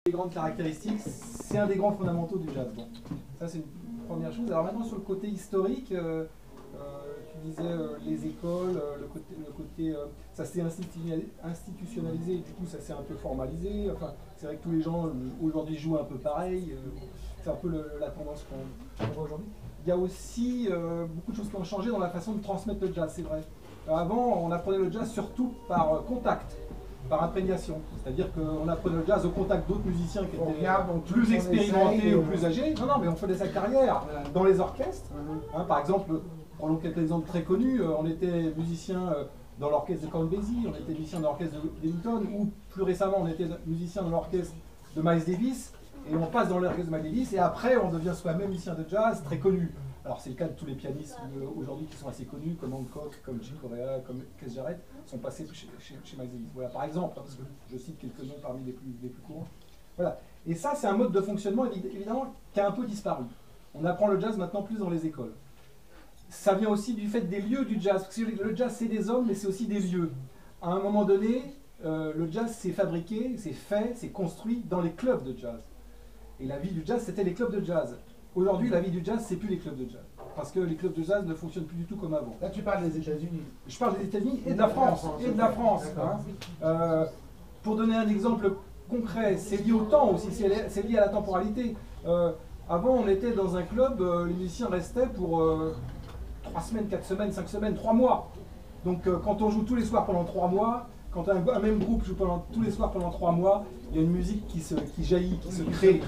Les grandes caractéristiques, c'est un des grands fondamentaux du jazz. Bon, ça c'est une première chose. Alors maintenant sur le côté historique, tu disais les écoles, le côté ça s'est institutionnalisé, du coup ça s'est un peu formalisé. Enfin, c'est vrai que tous les gens aujourd'hui jouent un peu pareil. C'est un peu la tendance qu'on voit aujourd'hui. Il y a aussi beaucoup de choses qui ont changé dans la façon de transmettre le jazz, c'est vrai. Avant, on apprenait le jazz surtout par contact, par imprégnation. C'est-à-dire qu'on apprenait le jazz au contact d'autres musiciens qui étaient plus expérimentés ou plus âgés. Non, mais on faisait sa carrière dans les orchestres. Hein, par exemple, prenons quelques exemples très connus. On était musicien dans l'orchestre de Count Basie, on était musicien dans l'orchestre d'Ellington, ou plus récemment, on était musicien dans l'orchestre de Miles Davis. Et on passe dans l'orchestre de Miles Davis, et après, on devient soi-même musicien de jazz très connu. Alors c'est le cas de tous les pianistes aujourd'hui qui sont assez connus, comme Hancock, comme Chick Corea, comme Keith Jarrett, sont passés chez Miles Davis. Voilà, par exemple, parce que je cite quelques noms parmi les plus courants. Voilà. Et ça, c'est un mode de fonctionnement, évidemment, qui a un peu disparu. On apprend le jazz maintenant plus dans les écoles. Ça vient aussi du fait des lieux du jazz, parce que le jazz, c'est des hommes, mais c'est aussi des lieux. À un moment donné, le jazz s'est fabriqué, c'est fait, c'est construit dans les clubs de jazz. Et la vie du jazz, c'était les clubs de jazz. Aujourd'hui, la vie du jazz, c'est plus les clubs de jazz. Parce que les clubs de jazz ne fonctionnent plus du tout comme avant. Là, tu parles des États-Unis. Je parle des États-Unis et de la France. Hein. Pour donner un exemple concret, c'est lié au temps aussi, c'est lié à la temporalité. Avant, on était dans un club, les musiciens restaient pour 3 semaines, 4 semaines, 5 semaines, 3 mois. Donc quand on joue tous les soirs pendant 3 mois, quand un même groupe joue tous les soirs pendant 3 mois, il y a une musique qui jaillit, qui se crée.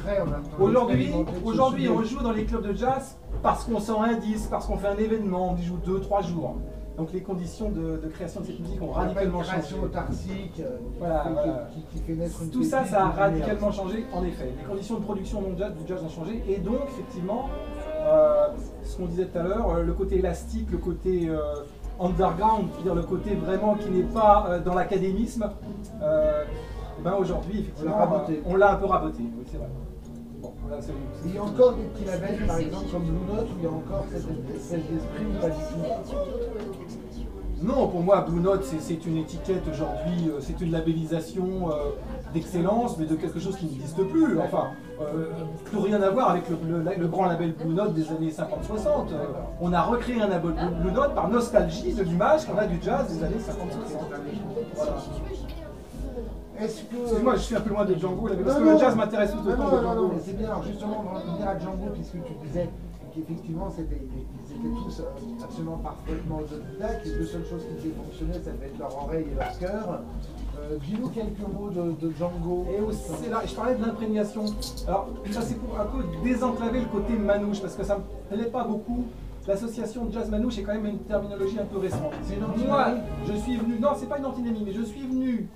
Aujourd'hui, on joue dans les clubs de jazz parce qu'on sent un disque, parce qu'on fait un événement, on y joue 2-3 jours. Donc les conditions de création de cette musique ont radicalement changé. Création autarcique, voilà. Qui fait naître une tout ça, ça a radicalement changé, en effet. Les conditions de production du jazz ont changé, et donc, effectivement, ce qu'on disait tout à l'heure, le côté élastique, le côté underground, c'est-à-dire le côté vraiment qui n'est pas dans l'académisme, ben aujourd'hui, effectivement, on l'a un peu raboté, oui, c'est vrai. Bon, là, il y a encore des petits labels, par exemple, comme Blue Note, où il y a encore cet esprit ou pas du tout? Non, pour moi, Blue Note, c'est une étiquette aujourd'hui, c'est une labellisation d'excellence, mais de quelque chose qui n'existe plus. Enfin, plus rien à voir avec le grand label Blue Note des années 50-60. On a recréé un label Blue Note par nostalgie de l'image qu'on a du jazz des années 50-60. Voilà. Excuse-moi, je suis un peu loin de Django, parce que le jazz m'intéresse tout autant de Django. Non, mais c'est bien, alors justement, on va revenir à Django, puisque tu disais qu'effectivement, ils étaient tous absolument parfaitement autodidactes, les deux seules choses qui devaient fonctionner, ça devait être leur oreille et leur cœur. Dis-nous quelques mots de Django. Et aussi, là, je parlais de l'imprégnation. Alors, ça c'est pour un peu désenclaver le côté manouche, parce que ça me plaît pas beaucoup. L'association de jazz manouche est quand même une terminologie un peu récente. Moi, je suis venu, non, c'est pas une antinomie, mais je suis venu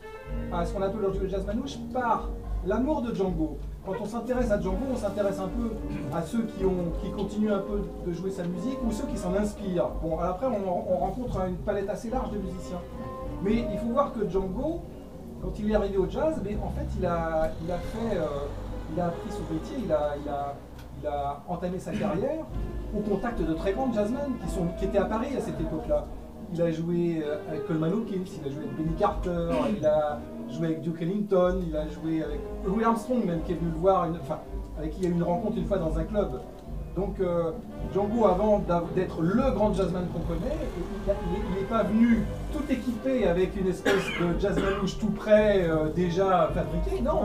à ce qu'on appelle aujourd'hui le jazz manouche par l'amour de Django. Quand on s'intéresse à Django, on s'intéresse un peu à ceux qui continuent un peu de jouer sa musique ou ceux qui s'en inspirent. Bon, après, on rencontre une palette assez large de musiciens. Mais il faut voir que Django, quand il est arrivé au jazz, mais en fait, il a appris son métier, il a entamé sa carrière au contact de très grands jazzmen qui étaient à Paris à cette époque-là. Il a joué avec Coleman Hawkins, il a joué avec Benny Carter, il a joué avec Duke Ellington, il a joué avec Louis Armstrong même qui est venu le voir, avec qui il y a eu une rencontre une fois dans un club. Donc Django, avant d'être le grand jazzman qu'on connaît, il n'est pas venu tout équipé avec une espèce de jazz manouche tout prêt, déjà fabriqué. Non,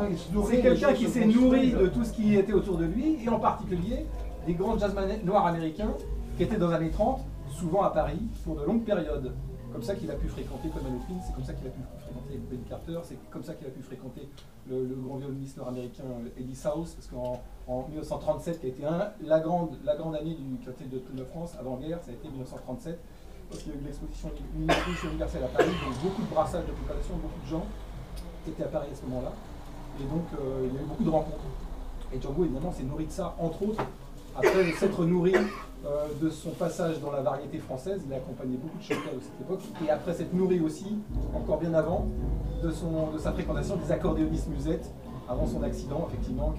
c'est quelqu'un qui s'est nourri de tout ce qui était autour de lui, et en particulier des grands jazzman noirs américains qui étaient dans les années 30, souvent à Paris, pour de longues périodes. Comme ça qu'il a pu fréquenter Coleman Hawkins, c'est comme ça qu'il a pu fréquenter Benny Carter, c'est comme ça qu'il a pu fréquenter le grand violoniste nord-américain Eddie South, parce qu'en 1937, qui a été la grande année du quartet de Tour de France, avant-guerre, ça a été 1937, parce qu'il y a eu l'exposition universelle à Paris, donc beaucoup de brassage de population, beaucoup de gens qui étaient à Paris à ce moment-là, et donc il y a eu beaucoup de rencontres. Et Django, évidemment, s'est nourri de ça, entre autres, après s'être nourri de son passage dans la variété française. Il a accompagné beaucoup de chanteurs de cette époque, et après s'être nourri aussi, encore bien avant, de sa fréquentation des accordéonistes musettes, avant son accident, effectivement,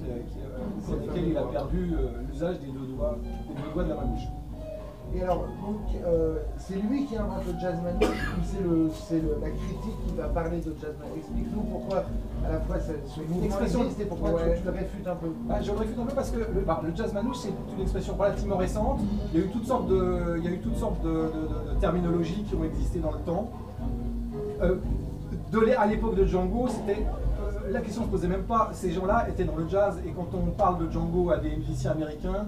pour lequel il a perdu l'usage des deux doigts de la main gauche. Et alors, donc, c'est lui qui invente le jazz manouche ou c'est la critique qui va parler de jazz manouche? Explique-nous pourquoi à la fois ce mouvement existe et pourquoi tu le réfutes un peu. Je le réfute un peu parce que le jazz manouche, c'est une expression relativement récente. Il y a eu toutes sortes de terminologies qui ont existé dans le temps. À l'époque de Django, la question ne se posait même pas. Ces gens-là étaient dans le jazz, et quand on parle de Django à des musiciens américains,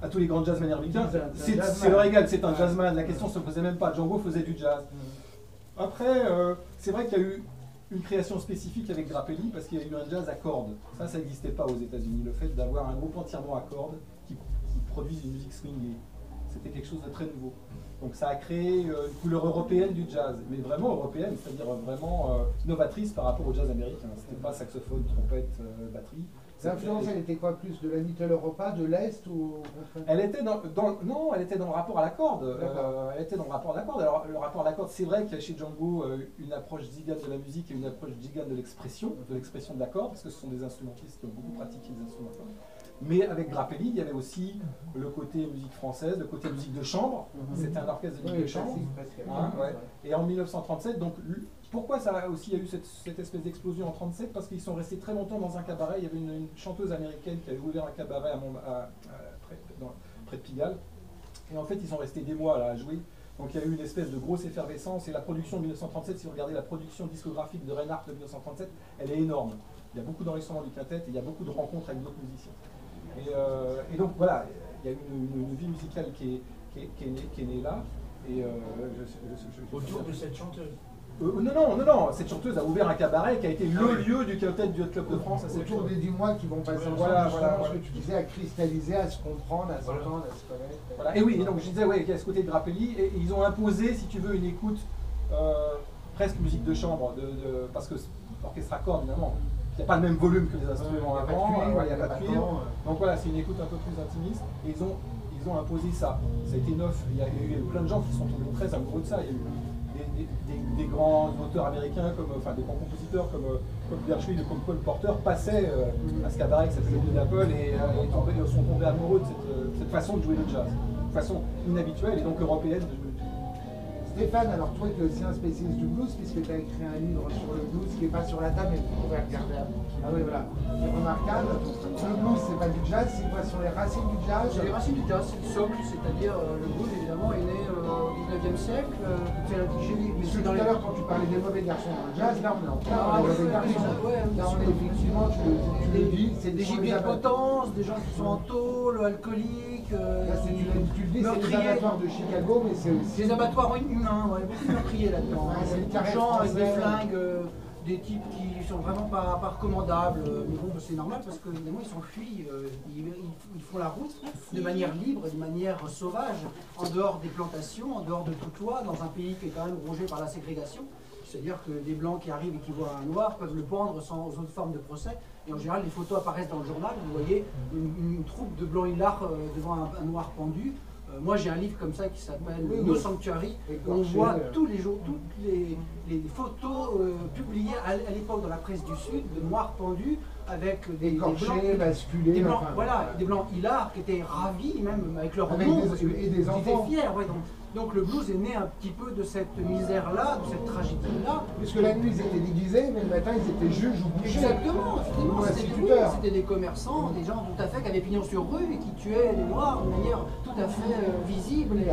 à tous les grands jazzmen américains, c'est leur égal, c'est un jazzman. La question ne se posait même pas. Django faisait du jazz. Après, c'est vrai qu'il y a eu une création spécifique avec Grappelli parce qu'il y a eu un jazz à cordes. Ça n'existait pas aux États-Unis. Le fait d'avoir un groupe entièrement à cordes qui produise une musique swingée, c'était quelque chose de très nouveau. Donc ça a créé une couleur européenne du jazz, mais vraiment européenne, c'est-à-dire vraiment novatrice par rapport au jazz américain. C'était pas saxophone, trompette, batterie. L'influence, elle était quoi, plus de la Little Europa, de l'Est ou Elle était non, elle était dans le rapport à la corde. Elle était dans le rapport à la corde. Alors le rapport à la corde, c'est vrai qu'il y a chez Django une approche zigane de la musique et une approche zigane de l'expression de la corde, parce que ce sont des instrumentistes qui ont beaucoup pratiqué les instruments. Mais avec Grappelli, il y avait aussi le côté musique française, le côté musique de chambre. C'était un orchestre de musique de chambre. Et en 1937, donc pourquoi ça a aussi eu cette espèce d'explosion en 1937? Parce qu'ils sont restés très longtemps dans un cabaret. Il y avait une chanteuse américaine qui avait ouvert un cabaret près de Pigalle. Et en fait, ils sont restés des mois là, à jouer. Donc il y a eu une espèce de grosse effervescence. Et la production de 1937, si vous regardez la production discographique de Reinhardt de 1937, elle est énorme. Il y a beaucoup d'enregistrements du quintet et il y a beaucoup de rencontres avec d'autres musiciens. Et donc voilà, il y a une vie musicale qui est née là. Et autour de cette chanteuse. Non, cette chanteuse a ouvert un cabaret qui a été le lieu du quintet du Hot Club de France. Autour des 10 mois qui vont passer ensemble, ce que tu disais, à cristalliser, à se comprendre, à s'entendre, à se connaître. Voilà. Et oui, et donc je disais, il y a ce côté de Grappelli, et ils ont imposé, si tu veux, une écoute presque musique de chambre, parce que l'orchestre à cordes, évidemment, il n'y a pas le même volume que les instruments avant, il n'y a pas de cuivre. Donc voilà, c'est une écoute un peu plus intimiste, et ils ont imposé ça. Ça a été neuf. Il y a eu plein de gens qui sont tombés très amoureux de ça. Il y a eu des grands auteurs américains, des grands compositeurs comme Gershwin ou comme Cole Porter passaient à ce cabaret qui s'appelait Blue Apple et sont tombés amoureux de cette façon de jouer le jazz, de façon inhabituelle et donc européenne de jouer le jazz. Stéphane, alors toi qui es aussi un spécialiste du blues, puisque tu as écrit un livre sur le blues qui n'est pas sur la table, mais vous pouvez regarder. Ah oui, voilà, c'est remarquable. Le blues, c'est pas du jazz, c'est quoi sur les racines du jazz? C'est les racines du jazz, c'est le socle, c'est-à-dire le blues évidemment est né au 19e siècle. Tout à l'heure, quand tu parlais des mauvais garçons dans le jazz, là on est en plein dans les mauvais garçons. Là on est effectivement, tu le dis, c'est des gibiers de potence, des gens qui sont en tôle, alcooliques. Là, tu le dis, c'est les abattoirs de Chicago, mais c'est aussi. Des abattoirs humains, beaucoup de meurtriers là-dedans. C'est beaucoup de gens avec des flingues, des types qui sont vraiment pas recommandables. Mais bon, c'est normal parce que évidemment ils s'enfuient, ils font la route de manière libre, de manière sauvage, en dehors des plantations, en dehors de toute loi, dans un pays qui est quand même rongé par la ségrégation. C'est-à-dire que des blancs qui arrivent et qui voient un noir peuvent le pendre sans autre forme de procès. Et en général, les photos apparaissent dans le journal. Vous voyez une troupe de blancs hilars devant un noir pendu. Moi, j'ai un livre comme ça qui s'appelle No Sanctuary. On voit tous les jours toutes les photos publiées à l'époque dans la presse du Sud de noirs pendus avec des blancs basculés, des blancs, voilà, des blancs hilars qui étaient ravis même avec leur nom et des enfants. Ils étaient fiers. Ouais, donc le blues est né un petit peu de cette misère-là, de cette tragédie-là. Puisque la nuit ils étaient déguisés, mais le matin ils étaient juges ou bouchers. Exactement, c'était des commerçants, des gens tout à fait qui avaient pignon sur rue et qui tuaient les noirs de manière tout à fait visible et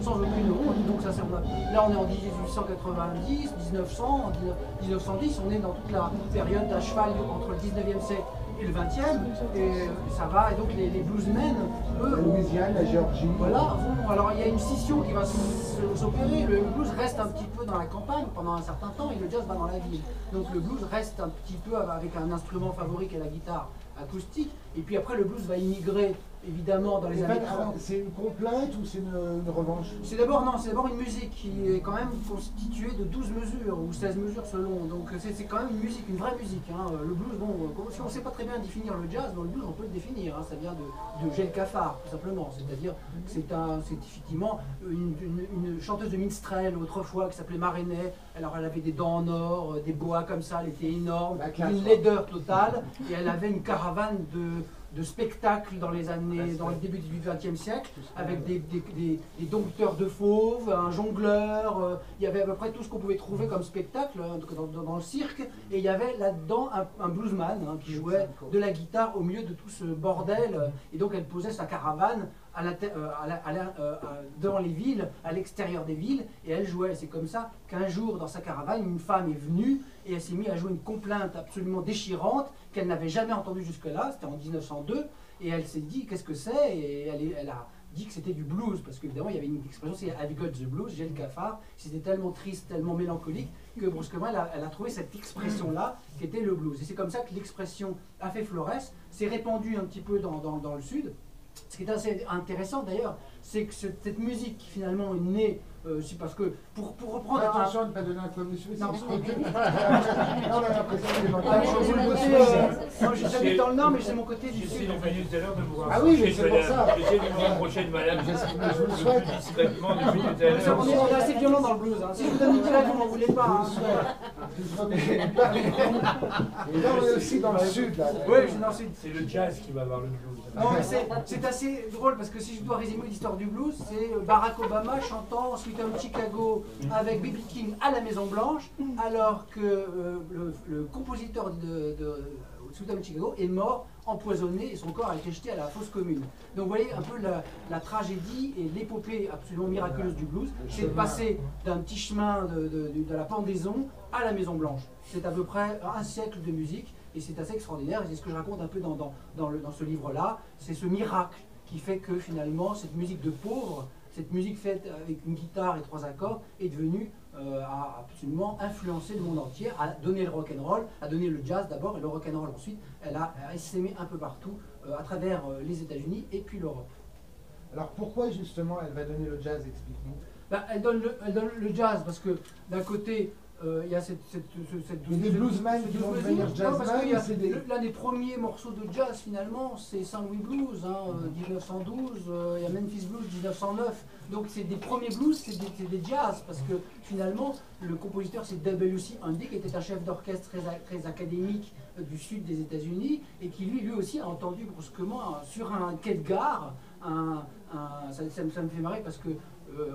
sans aucune honte. Donc ça, là on est en 1890, 1900, 1910, on est dans toute la période d'à cheval entre le 19e siècle et le 20e, et ça va, et donc les bluesmen, eux... La Louisiane, la Géorgie... Voilà, alors il y a une scission qui va s'opérer, le blues reste un petit peu dans la campagne pendant un certain temps, et le jazz va dans la ville. Donc le blues reste un petit peu avec un instrument favori qui est la guitare acoustique, et puis après le blues va immigrer, évidemment, dans les années 30. C'est une complainte ou c'est une revanche? C'est d'abord une musique qui est quand même constituée de 12 mesures, ou 16 mesures selon, donc c'est quand même une musique, une vraie musique. Hein. Le blues, bon, si on ne sait pas très bien définir le jazz, dans le blues on peut le définir, hein. Ça vient de Gel Cafard, tout simplement, c'est-à-dire c'est effectivement une chanteuse de minstrel autrefois qui s'appelait Marenet. Alors elle avait des dents en or, des boas comme ça, elle était énorme, une laideur totale, et elle avait une caravane de spectacles dans le début du XXe siècle, avec des dompteurs de fauves, un jongleur, il y avait à peu près tout ce qu'on pouvait trouver comme spectacle dans le cirque, et il y avait là-dedans un bluesman qui jouait de la guitare au milieu de tout ce bordel, et donc elle posait sa caravane devant les villes, à l'extérieur des villes, et elle jouait. C'est comme ça qu'un jour, dans sa caravane, une femme est venue et elle s'est mise à jouer une complainte absolument déchirante qu'elle n'avait jamais entendue jusque-là. C'était en 1902, et elle s'est dit qu'est-ce que c'est, et elle a dit que c'était du blues, parce qu'évidemment il y avait une expression, c'est I've got the blues, j'ai le cafard. C'était tellement triste, tellement mélancolique que brusquement elle a trouvé cette expression-là qui était le blues. Et c'est comme ça que l'expression a fait florès, s'est répandue un petit peu dans le sud. Ce qui est assez intéressant d'ailleurs, c'est que cette musique finalement est née, c'est parce que pour reprendre... Attention de ne pas donner un communiqué, Non, on a l'impression que les gens... non, j'habite dans le nord, mais c'est mon côté du sud. J'essaie venu tout à l'heure de vous Ah oui, mais c'est pour ça. J'essaie de vous rapprocher de madame. Je vous le souhaite. Discrètement depuis tout à l'heure. On est assez violent dans le blues. Si je vous donne une claque, vous m'en voulez pas. Et là, on est aussi dans le sud. Oui, je suis dans le sud. C'est le jazz qui va avoir le blues. Non, mais c'est assez drôle parce que si je dois résumer l'histoire du blues, c'est Barack Obama chantant Sweet Home Chicago avec B.B. King à la Maison Blanche, alors que le compositeur de Sweet Home Chicago est mort empoisonné et son corps a été jeté à la fosse commune. Donc vous voyez un peu la tragédie et l'épopée absolument miraculeuse du blues, c'est de passer d'un petit chemin de la pendaison à la Maison Blanche. C'est à peu près un siècle de musique. Et c'est assez extraordinaire, et c'est ce que je raconte un peu dans ce livre-là, c'est ce miracle qui fait que finalement cette musique de pauvre, cette musique faite avec une guitare et 3 accords, est devenue, a absolument influencé le monde entier, a donné le rock'n'roll, a donné le jazz d'abord et le rock'n'roll ensuite, elle a essaimé un peu partout à travers les États-Unis et puis l'Europe. Alors pourquoi justement elle va donner le jazz, explique-nous. Ben, elle donne le jazz parce que d'un côté, il y a cette des bluesmen qui vont devenir jazzmen. L'un des premiers morceaux de jazz finalement, c'est Saint-Louis Blues, 1912, il y a Memphis Blues 1909. Donc c'est des premiers blues, c'est des jazz, parce que finalement le compositeur c'est W.C. Handy, qui était un chef d'orchestre très académique du sud des États-Unis, et qui lui aussi a entendu brusquement sur un quai de gare, ça me fait marrer parce que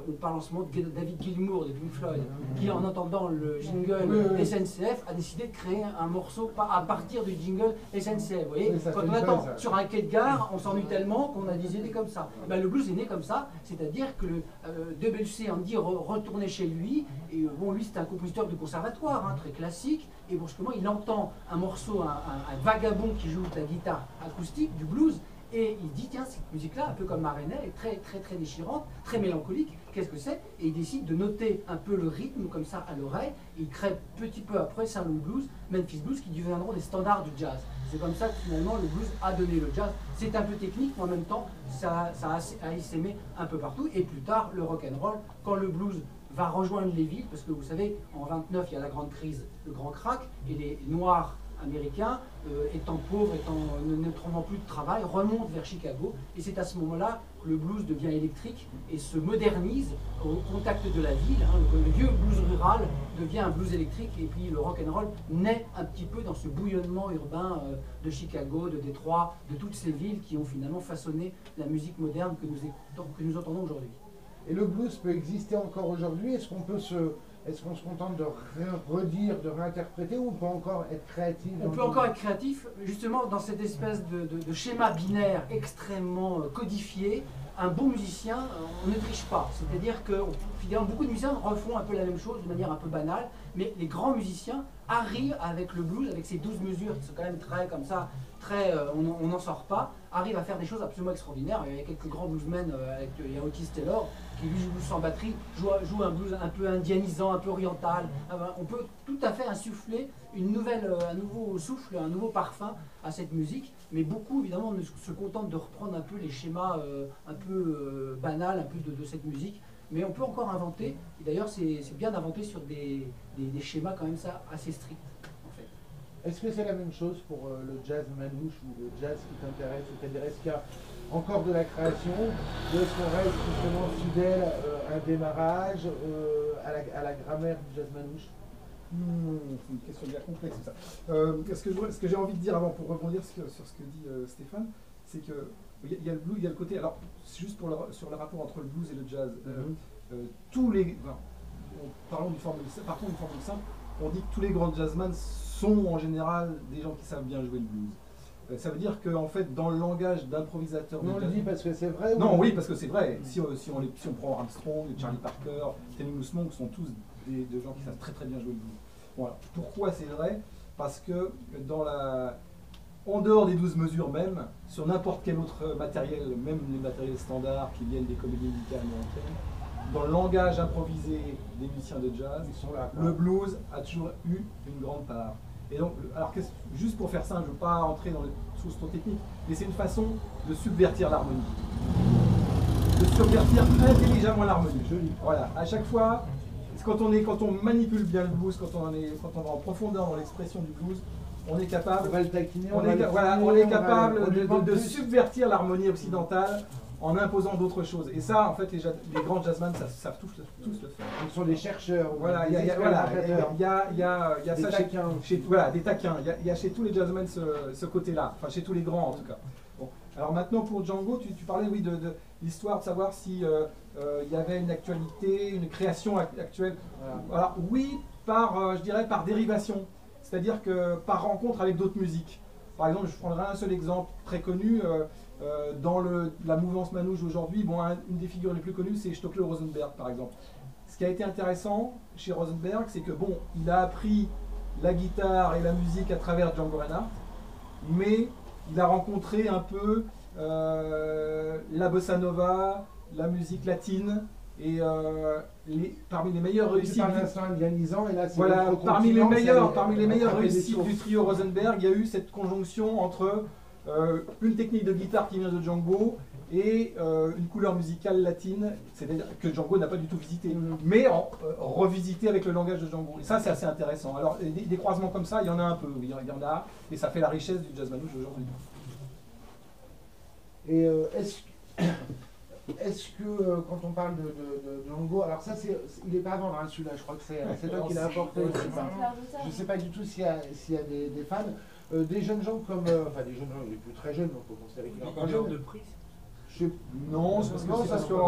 on parle en ce moment de David Gilmour de Pink Floyd, qui en entendant le jingle SNCF a décidé de créer un morceau à partir du jingle SNCF. Vous voyez, quand on attend sur un quai de gare, on s'ennuie tellement qu'on a des idées comme ça. Ben, le blues est né comme ça, c'est-à-dire que W.C. Handy retournait chez lui, et bon, lui c'était un compositeur de conservatoire, très classique, et brusquement il entend un morceau, un vagabond qui joue de la guitare acoustique, du blues. Et il dit, tiens, cette musique-là, un peu comme Marenay, est très, très, très déchirante, très mélancolique, qu'est-ce que c'est? Et il décide de noter un peu le rythme comme ça à l'oreille. Il crée petit peu après Saint-Louis Blues, Memphis Blues, qui deviendront des standards du jazz. C'est comme ça que finalement le blues a donné le jazz. C'est un peu technique, mais en même temps, ça a essaimé un peu partout. Et plus tard, le rock'n'roll, quand le blues va rejoindre les villes, parce que vous savez, en 29, il y a la grande crise, le grand crack, et les Noirs américains, étant pauvres, ne trouvant plus de travail, remontent vers Chicago, et c'est à ce moment-là que le blues devient électrique et se modernise au contact de la ville. Le vieux blues rural devient un blues électrique, et puis le rock'n'roll naît un petit peu dans ce bouillonnement urbain de Chicago, de Détroit, de toutes ces villes qui ont finalement façonné la musique moderne que nous entendons aujourd'hui. Et le blues peut exister encore aujourd'hui? Est-ce qu'on se contente de redire, de réinterpréter, ou on peut encore être créatif? On peut encore être créatif, justement dans cette espèce de schéma binaire extrêmement codifié. Un bon musicien, on ne triche pas. C'est-à-dire que finalement, beaucoup de musiciens refont un peu la même chose de manière un peu banale, mais les grands musiciens arrivent avec le blues, avec ces 12 mesures qui sont quand même très comme ça, on n'en sort pas, arrivent à faire des choses absolument extraordinaires. Il y a quelques grands bluesmen, il y a Otis Taylor, qui lui joue sans batterie, joue un blues un peu indianisant, un peu oriental. On peut tout à fait insuffler un nouveau souffle, un nouveau parfum à cette musique, mais beaucoup évidemment se contentent de reprendre un peu les schémas un peu banals, un peu de cette musique. Mais on peut encore inventer, et d'ailleurs c'est bien d'inventer sur des schémas quand même ça assez stricts. Est-ce que c'est la même chose pour le jazz manouche ou le jazz qui t'intéresse? C'est-à-dire, est-ce qu'il y a encore de la création, de ce qu'on reste justement fidèle à un démarrage, à la grammaire du jazz manouche? C'est une question bien complexe ça. Ce que j'ai envie de dire avant pour rebondir sur ce que dit Stéphane, c'est que il y a le blues, il y a le côté. Alors, c'est juste sur le rapport entre le blues et le jazz. Tous les. Partons d'une formule simple. On dit que tous les grands jazzmen sont en général des gens qui savent bien jouer le blues. Ça veut dire qu'en fait, dans le langage d'improvisateur. On le dit parce que c'est vrai. Non, oui, parce que c'est vrai. Si on prend Armstrong, Charlie Parker, Thelonious Monk, sont tous des gens qui savent très très bien jouer le blues. Voilà. Pourquoi c'est vrai? Parce que en dehors des 12 mesures même, sur n'importe quel autre matériel, même les matériels standards qui viennent des comédies musicales américaines, dans le langage improvisé des musiciens de jazz, Ils sont là, le blues a toujours eu une grande part. Et donc, alors juste pour faire simple, je ne veux pas entrer dans les choses trop techniques, mais c'est une façon de subvertir l'harmonie. De subvertir intelligemment l'harmonie. Voilà, à chaque fois, quand on manipule bien le blues, quand on va en profondeur dans l'expression du blues, on est capable, on va le taquiner, on est capable de subvertir l'harmonie occidentale en imposant d'autres choses. Et ça, en fait, les grands jazzmen savent tous le faire. Ce sont des chercheurs. Voilà, il y a ça des taquins. Il y a chez tous les jazzmen ce côté-là, enfin chez tous les grands en tout cas. Bon. Alors maintenant pour Django, tu parlais oui, de l'histoire, de savoir si il y avait une actualité, une création actuelle. Voilà. Alors oui, je dirais par dérivation, c'est-à-dire que par rencontre avec d'autres musiques. Par exemple, je prendrai un seul exemple très connu. Dans la mouvance manouche aujourd'hui, une des figures les plus connues, c'est Stockel Rosenberg, par exemple. Ce qui a été intéressant chez Rosenberg, c'est que il a appris la guitare et la musique à travers Django Reinhardt, mais il a rencontré un peu la bossa nova, la musique latine, et parmi les meilleures réussites. Voilà, parmi les meilleures réussites du trio Rosenberg, il y a eu cette conjonction entre une technique de guitare qui vient de Django et une couleur musicale latine, c'est-à-dire que Django n'a pas du tout visité, mais revisité avec le langage de Django. Et ça, c'est assez intéressant. Alors, des croisements comme ça, il y en a un peu, il y en a, et ça fait la richesse du jazz manouche aujourd'hui. Et est-ce que quand on parle de Django, alors ça, il n'est pas à vendre celui-là, je crois que c'est toi qui l'as apporté. Je ne sais pas du tout s'il y a des fans. Des jeunes gens comme. Enfin, des jeunes gens, il est plus très jeune, donc on peut considérer qu'il est encore jeune. de prix. Non, c'est parce que ça se trouve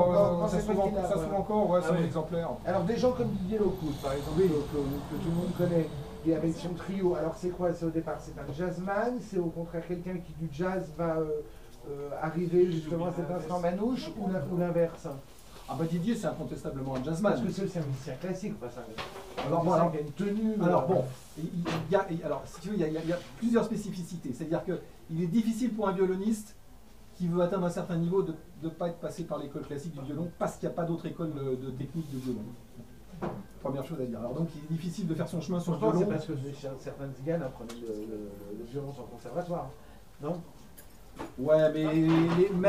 encore, c'est un exemplaire. Alors, des gens comme Didier Lockwood, par exemple, que tout le monde connaît, et avec son trio, alors c'est quoi au départ? C'est un jazzman? C'est au contraire quelqu'un qui du jazz va arriver justement à cet instant manouche ou l'inverse? Ah bah Didier, c'est incontestablement un jazzman. Parce que c'est un musicien classique, enfin, alors, il y a une tenue. Alors si tu veux, il y a plusieurs spécificités. C'est-à-dire qu'il est difficile pour un violoniste qui veut atteindre un certain niveau de ne pas être passé par l'école classique du violon parce qu'il n'y a pas d'autre école de technique de violon. Première chose à dire. Alors donc il est difficile de faire son chemin sur le violon. C'est parce que certains tziganes apprenaient le violon sur le conservatoire, non? Ouais, mais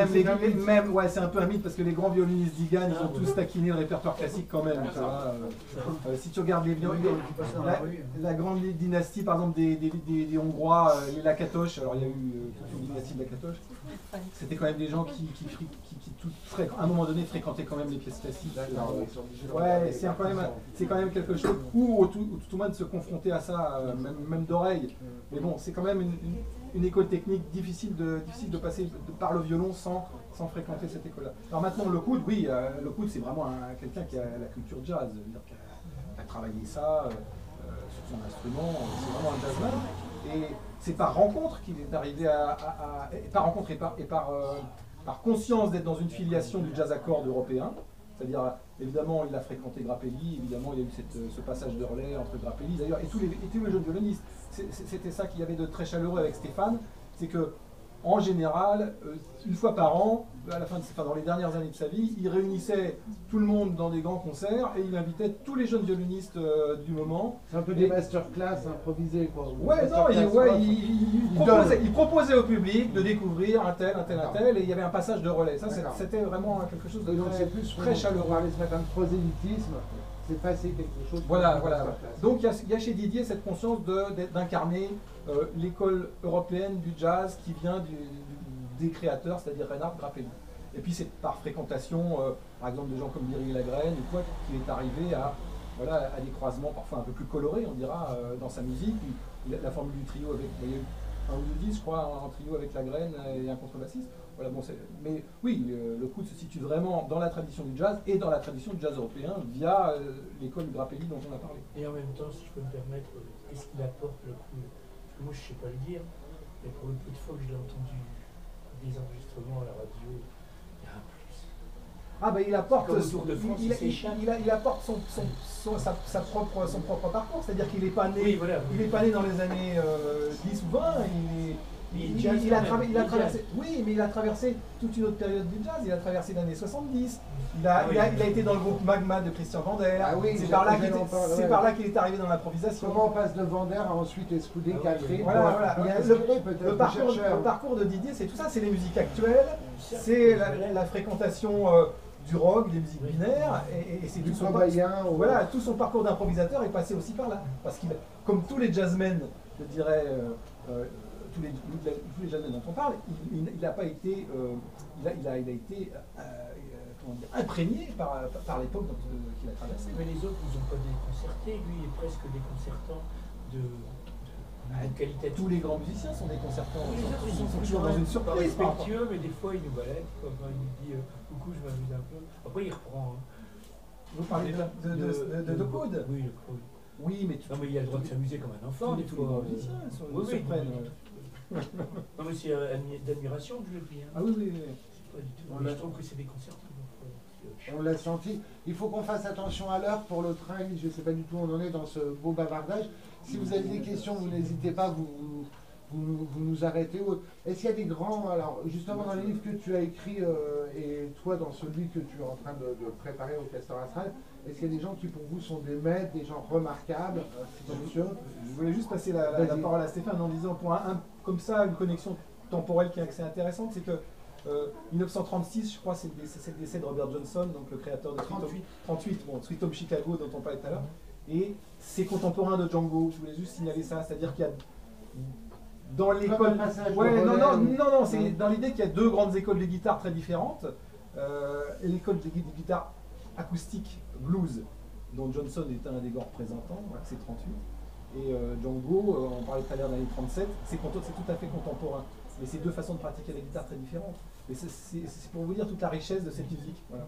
c'est un peu un mythe parce que les grands violonistes d'Igan, ils ont tous taquiné le répertoire classique quand même. Si tu regardes la grande dynastie, par exemple, des Hongrois, les Lakatosh, alors il y a eu toute une dynastie de Lakatosh, c'était quand même des gens qui à un moment donné, fréquentaient quand même les pièces classiques. Ouais, c'est quand même quelque chose, ou tout au moins de se confronter à ça, même d'oreille. Mais bon, c'est quand même une école technique difficile de passer par le violon sans fréquenter cette école-là. Alors maintenant, Lockwood, oui, Lockwood c'est vraiment quelqu'un qui a la culture jazz, qui a travaillé ça sur son instrument, c'est vraiment un jazzman. Et c'est par rencontre qu'il est arrivé par rencontre et par conscience d'être dans une filiation du jazz à cordes européen. C'est-à-dire, évidemment, il a fréquenté Grappelli, évidemment, il y a eu ce passage de relais entre Grappelli, d'ailleurs, et tous les jeunes violonistes. C'était ça qu'il y avait de très chaleureux avec Stéphane, c'est que, en général, une fois par an, dans les dernières années de sa vie, il réunissait tout le monde dans des grands concerts et il invitait tous les jeunes violonistes du moment. C'est un peu des masterclass improvisés, quoi. Il proposait au public de découvrir un tel, et il y avait un passage de relais. Ça, c'était vraiment quelque chose de très chaleureux. On parlait ce matin de prosélytisme. C'est passer quelque chose. Voilà. Donc il y a chez Didier cette conscience d'incarner l'école européenne du jazz qui vient des créateurs, c'est-à-dire Reinhardt, Grappelli. Et puis c'est par fréquentation, par exemple, de gens comme Myriel Lagrène ou quoi, qu'il est arrivé voilà, a des croisements parfois un peu plus colorés, on dira, dans sa musique. La formule du trio avec, vous voyez, un ou deux 10, je crois, un trio avec la graine et un contrebassiste. Voilà, bon, mais oui, le coup se situe vraiment dans la tradition du jazz et dans la tradition du jazz européen via l'école Grappelli dont on a parlé. Et en même temps, si je peux me permettre, qu'est-ce qu'il apporte le coup? Parce que moi je ne sais pas le dire, mais pour le peu de fois que je l'ai entendu des enregistrements à la radio, il y a un plus. Ah ben il apporte, Comme au Tour de France, il apporte son propre parcours, c'est-à-dire qu'il n'est pas né, oui, voilà. il est pas né dans les années 10 ou 20, il a traversé, oui, mais il a traversé toute une autre période du jazz, il a traversé les années 70, il a été dans le groupe Magma de Christian Vander, Ah oui, c'est par là qu'il est arrivé dans l'improvisation. Comment on passe de Vander à ensuite Escoudé, Catherine? Voilà. Le Le parcours de Didier, c'est tout ça, c'est les musiques actuelles, c'est la fréquentation du rock, des musiques binaires, et c'est du tout son cobayen. voilà, tout son parcours d'improvisateur est passé aussi par là. Parce qu'il, comme tous les jazzmen, je dirais, tous les jazzmen dont on parle, il n'a pas été, il a été comment dire, imprégné par l'époque qu'il a traversée. Mais les autres, ils n'ont pas déconcerté, lui il est presque déconcertant de qualité. Tous les grands musiciens sont déconcertants. Les autres, ils sont toujours dans une surprise. Respectueux, mais des fois il nous balade, comme il nous dit coucou, je m'amuse un peu. Après il reprend. Vous parlez de Code? Oui, le Code. Oui, mais non, mais il a le droit de s'amuser comme un enfant, des tous les fois. grands musiciens Oui, surprennent. Non, mais c'est d'admiration que je le dis. Ah oui, oui. Pas du tout. Mais je trouve que c'est déconcertant. On l'a senti. Il faut qu'on fasse attention à l'heure pour le train. Je ne sais pas du tout où on en est dans ce beau bavardage. Si vous avez des questions, vous n'hésitez pas, vous nous arrêtez. Est-ce qu'il y a des grands... Alors, justement, dans les livres que tu as écrits, et toi, dans celui que tu es en train de préparer au Castor Astral, est-ce qu'il y a des gens qui, pour vous, sont des maîtres, des gens remarquables? Je voulais juste passer la parole à Stéphane en disant, pour comme ça, une connexion temporelle qui est assez intéressante, c'est que 1936, je crois, c'est le décès de Robert Johnson, donc le créateur de 38, bon, Sweet Home Chicago dont on parlait tout à l'heure, et c'est contemporain de Django. Je voulais juste signaler ça, c'est-à-dire qu'il y a dans l'école, non, c'est dans l'idée qu'il y a deux grandes écoles de guitare très différentes. L'école de guitare acoustique blues, dont Johnson est un des grands représentants, c'est 38, et Django, on parlait tout à l'heure de l'année 37, c'est tout à fait contemporain. Mais c'est deux façons de pratiquer la guitare très différentes. Mais c'est pour vous dire toute la richesse de cette musique. Voilà.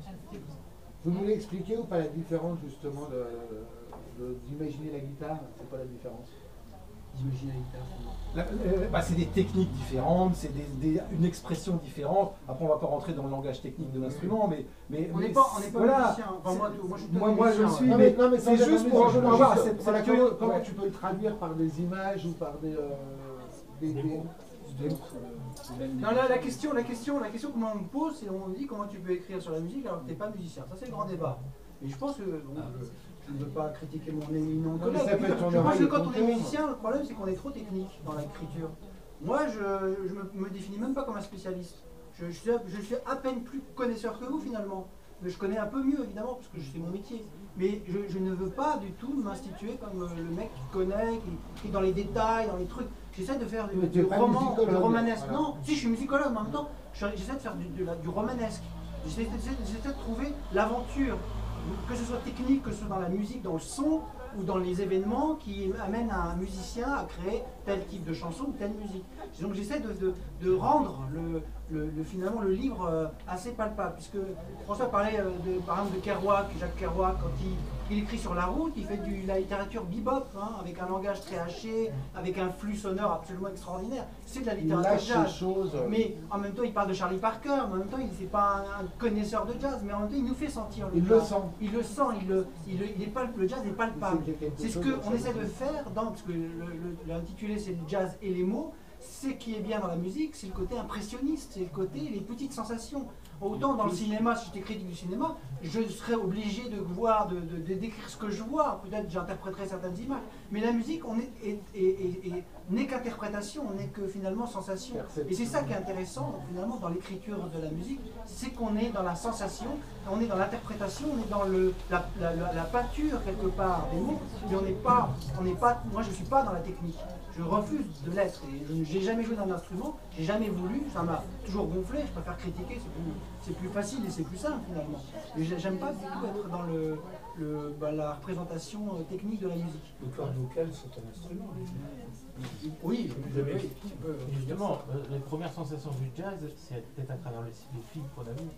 Vous voulez expliquer ou pas la différence justement d'imaginer la guitare? C'est quoi la différence D'imaginer la guitare? C'est des techniques différentes, c'est une expression différente. Après, on ne va pas rentrer dans le langage technique de l'instrument, mais on n'est pas musicien. Enfin, moi je le suis, mais c'est juste pour avoir cette comment tu peux le traduire par des images ou par des non, là, la question que moi on me pose, c'est on me dit comment tu peux écrire sur la musique alors que tu n'es pas musicien. Ça, c'est le grand débat. Et je pense que je ne veux pas critiquer mon éminent collègue. Je pense que quand on est musicien, le problème c'est qu'on est trop technique dans l'écriture. Moi, je me définis même pas comme un spécialiste. Je suis à peine plus connaisseur que vous finalement. Mais je connais un peu mieux évidemment parce que c'est mon métier. Mais je ne veux pas du tout m'instituer comme le mec qui connaît, qui est dans les détails, dans les trucs. J'essaie de faire du romanesque. Voilà. Non, si je suis musicologue, mais en même temps, j'essaie de faire du romanesque. J'essaie de trouver l'aventure, que ce soit technique, que ce soit dans la musique, dans le son, ou dans les événements qui amènent un musicien à créer tel type de chanson ou telle musique. Donc j'essaie de rendre finalement le livre assez palpable, puisque François parlait par exemple de Kerouac, Jacques Kerouac, quand il écrit sur la route, il fait de la littérature bebop, avec un langage très haché, avec un flux sonore absolument extraordinaire. C'est de la littérature jazz. Mais en même temps, il parle de Charlie Parker, mais en même temps, il n'est pas un connaisseur de jazz, mais en même temps, il nous fait sentir le jazz. Il le sent, le jazz n'est palpable. C'est ce qu'on essaie de faire, parce que l'intitulé c'est le jazz et les mots. Ce qui est bien dans la musique, c'est le côté impressionniste, c'est le côté, les petites sensations. Autant dans le cinéma, si j'étais critique du cinéma, je serais obligé de voir, de décrire ce que je vois, peut-être j'interpréterais certaines images. Mais la musique, on n'est qu'interprétation, on n'est que finalement sensation. Et c'est ça qui est intéressant, donc, finalement, dans l'écriture de la musique, c'est qu'on est dans la sensation, on est dans l'interprétation, on est dans la peinture quelque part des mots, mais on n'est pas, moi je ne suis pas dans la technique. Je refuse de l'être et je n'ai jamais joué d'un instrument, j'ai jamais voulu, ça m'a toujours gonflé, je préfère critiquer, c'est plus facile et c'est plus simple finalement. Mais j'aime pas du tout être dans la représentation technique de la musique. Les cordes vocales sont un instrument. Oui, Justement, les premières sensations du jazz, c'est peut-être à travers les films qu'on a vus.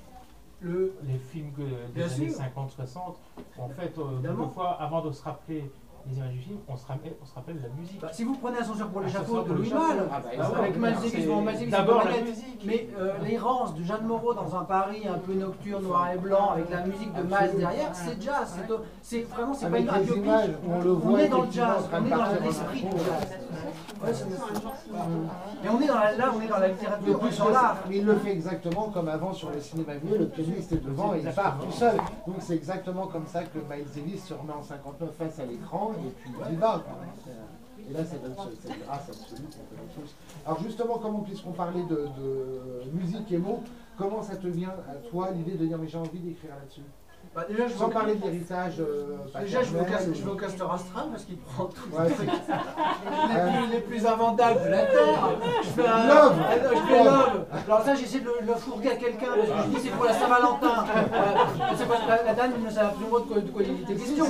Les films des années 50-60, en fait, quelquefois, avant de se rappeler les images du film, on se rappelle la musique. Bah, si vous prenez Ascenseur pour l'échafaud de Louis Malle, avec Miles Davis, d'abord la musique. Mais l'errance de Jeanne Moreau dans un Paris un peu nocturne, noir et blanc, avec la musique de Miles derrière, c'est jazz. C'est vraiment, c'est pas une radio images où on le voit, on est dans le effectivement, jazz, en train on de est dans partir l'esprit du jazz. Mais on est dans la littérature, on est dans l'art. Mais il le fait exactement comme avant sur le cinéma muet, le pianiste est devant et il part tout seul. Donc c'est exactement comme ça que Miles Davis se remet en 59 face à l'écran et puis il va. Et là, ça donne cette grâce absolue pour quelque chose. Alors justement, puisqu'on parlait de musique et mots, comment ça te vient à toi l'idée de dire mais j'ai envie d'écrire là-dessus? Bah déjà, sans parler de l'héritage. Déjà, je vais au castor astral parce qu'il prend tous ouais, les trucs les plus inventables de la Terre. Je fais un love. Je fais love. Alors ça, j'essaie de le fourguer à quelqu'un parce que je dis c'est pour la Saint-Valentin. La dame ne savait absolument de quoi il était question.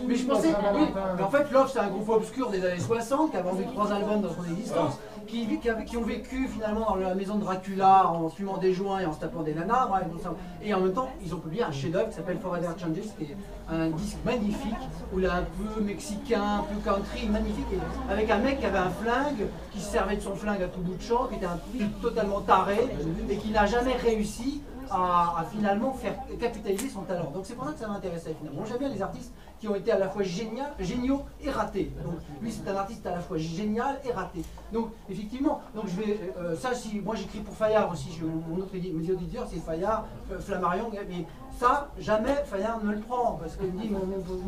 Mais je pensais, oui. Mais en fait, Love, c'est un groupe obscur des années 60 qui a vendu 3 albums dans son existence. Qui ont vécu finalement dans la maison de Dracula en fumant des joints et en se tapant des nanas, ouais, et en même temps ils ont publié un chef-d'œuvre qui s'appelle Forever Changes, qui est un disque magnifique, où là un peu mexicain, un peu country, magnifique, et avec un mec qui avait un flingue, qui se servait de son flingue à tout bout de champ, qui était un type totalement taré et qui n'a jamais réussi à finalement faire capitaliser son talent. Donc c'est pour ça que ça m'intéressait finalement. J'aime bien les artistes qui ont été à la fois géniaux et ratés. Donc lui c'est un artiste à la fois génial et raté. Donc effectivement, donc je vais ça si moi j'écris pour Fayard aussi, mon autre auditeur c'est Fayard, Flammarion, mais ça jamais Fayard ne le prend parce qu'il me dit mon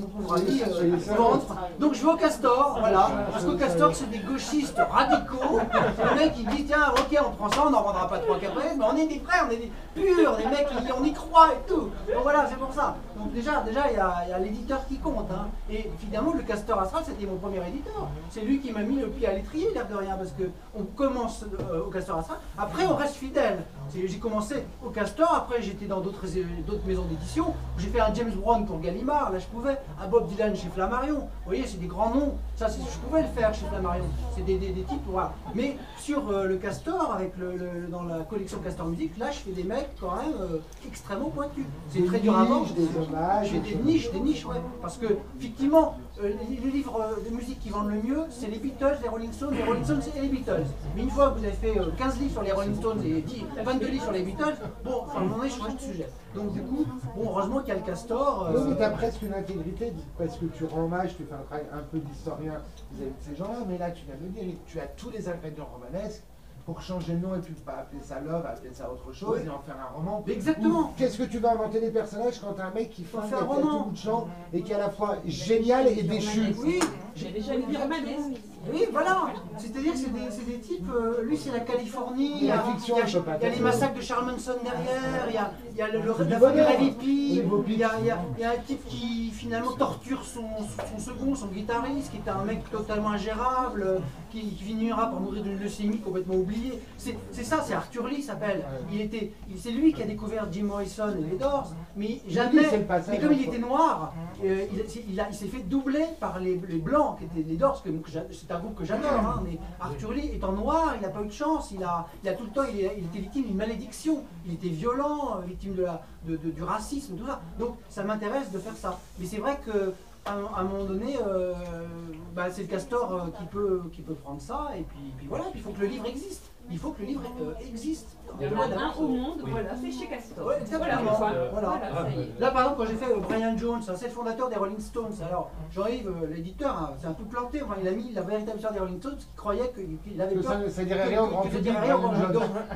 pauvre ami ventre. Donc je vais au Castor, voilà, parce qu'au Castor c'est des gauchistes radicaux. Le mec il dit tiens ok on prend ça, on n'en vendra pas 3 après, mais on est des frères, on est des purs, des mecs on y croit et tout. Donc voilà c'est pour ça. Donc déjà il y a l'éditeur qui compte. Hein. Et évidemment, le Castor Astral, c'était mon premier éditeur. C'est lui qui m'a mis le pied à l'étrier, l'air de rien, parce qu'on commence au Castor Astral. Après, on reste fidèle. J'ai commencé au Castor, après j'étais dans d'autres maisons d'édition. J'ai fait un James Brown pour Gallimard, là je pouvais. Un Bob Dylan chez Flammarion. Vous voyez, c'est des grands noms. Ça, je pouvais le faire chez Flammarion. C'est des types, voilà. Mais sur le Castor, dans la collection Castor Music, là je fais des mecs quand même extrêmement pointus. C'est très dur à vendre. Des hommages. J'ai des niches, ouais. Parce que, effectivement, les livres de musique qui vendent le mieux, c'est les Beatles, les Rolling Stones et les Beatles. Mais une fois que vous avez fait 15 livres sur les Rolling Stones et 22 livres sur les Beatles, bon, à un moment donné, je change de sujet. Donc, du coup, bon, heureusement qu'il y a le Castor. Oui, mais tu as presque une intégrité, parce que tu rends hommage, tu fais un travail un peu d'historien vis-à-vis de ces gens-là, mais là, tu viens de le dire, tu as tous les ingrédients romanesques. Pour changer le nom et puis pas appeler ça Love, appeler ça autre chose et en faire un roman. Exactement. Qu'est-ce que tu vas inventer des personnages quand t'as un mec qui fait un roman tout bout de champ et qui est à la fois génial et déchu? Oui, j'ai déjà lu romanesque. Oui, voilà. C'est-à-dire que c'est des types. Lui, c'est la Californie. Il y a les massacres de Charles Manson derrière. Il y a la famille Ravipi. Il y a un type qui finalement torture son guitariste, qui était un mec totalement ingérable, qui finira par mourir d'une leucémie complètement oubliée. C'est ça, c'est Arthur Lee s'appelle. C'est lui qui a découvert Jim Morrison et les Doors, mais jamais. Mais comme il était noir, il s'est fait doubler par les blancs qui étaient les Doors. C'est un groupe que j'adore, hein, mais Arthur Lee étant noir, il n'a pas eu de chance, il a tout le temps, il était victime d'une malédiction, il était violent, victime du racisme, tout ça. Donc ça m'intéresse de faire ça. Mais c'est vrai que à un moment donné, c'est le Castor qui peut prendre ça, et puis voilà, il faut que le livre existe. Il faut que le livre existe. Il y en a un au monde, voilà, c'est chez Castor. Ouais, exactement. Voilà. Là, par exemple, quand j'ai fait Brian Jones, c'est le fondateur des Rolling Stones. Alors, Jean-Yves, l'éditeur, c'est un peu planté. Enfin, il a mis la véritable histoire des Rolling Stones qui croyait qu'il avait peur. Ça dirait rien au grand public.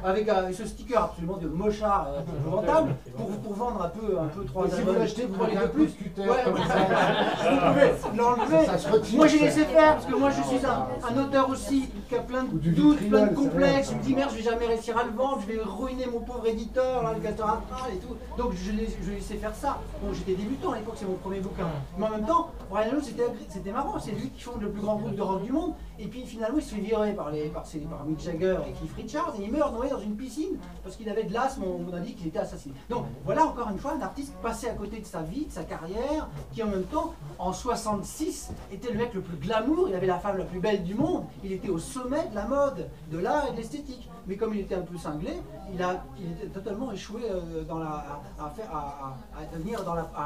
Avec ce sticker absolument de mochard épouvantable pour vendre un peu 3 albums. Si vous l'achetez, vous prenez un plus cutter. Vous pouvez l'enlever. Moi, j'ai laissé faire parce que moi, je suis un auteur aussi qui a plein de doutes, plein de complexes. Je me dis merde, je vais jamais réussir à le vendre. Je vais ruiner mon pauvre éditeur, là, le Castor Astral et tout. Donc je laissais faire ça. Bon, j'étais débutant à l'époque, c'est mon premier bouquin. Mais en même temps, Brian Jones, c'était marrant. C'est lui qui fonde le plus grand groupe de rock du monde. Et puis finalement, il se fait virer par Mick Jagger et Cliff Richard, et il meurt noyé dans une piscine parce qu'il avait de l'asthme, on a dit qu'il était assassiné. Donc voilà encore une fois un artiste passé à côté de sa vie, de sa carrière, qui en même temps, en 66, était le mec le plus glamour, il avait la femme la plus belle du monde, il était au sommet de la mode, de l'art et de l'esthétique. Mais comme il était un peu cinglé, il était totalement échoué à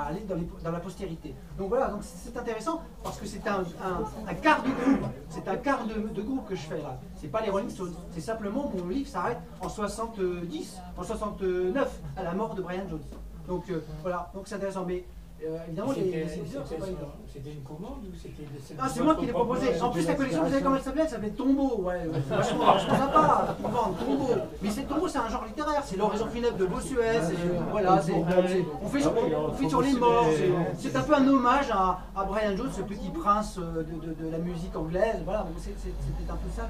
aller dans la postérité. Donc voilà, donc c'est intéressant parce que c'est un quart de groupe, c'est un quart de groupe que je fais là. C'est pas les Rolling Stones, c'est simplement mon livre s'arrête en en 69, à la mort de Brian Jones. Donc voilà, donc c'est intéressant. Mais évidemment, les éditeurs, c'est pas évident. C'était une commande ou c'était... Ah, c'est moi qui l'ai proposé. En plus, la collection, vous savez comment elle s'appelait? Elle s'appelait Tombeau. Ouais, vachement sympa. Tombeau. Mais Tombeau, c'est un genre littéraire. C'est l'horizon funèbre de Bossuet. Voilà, on fait sur les morts. C'est un peu un hommage à Brian Jones, ce petit prince de la musique anglaise. Voilà, c'était un peu ça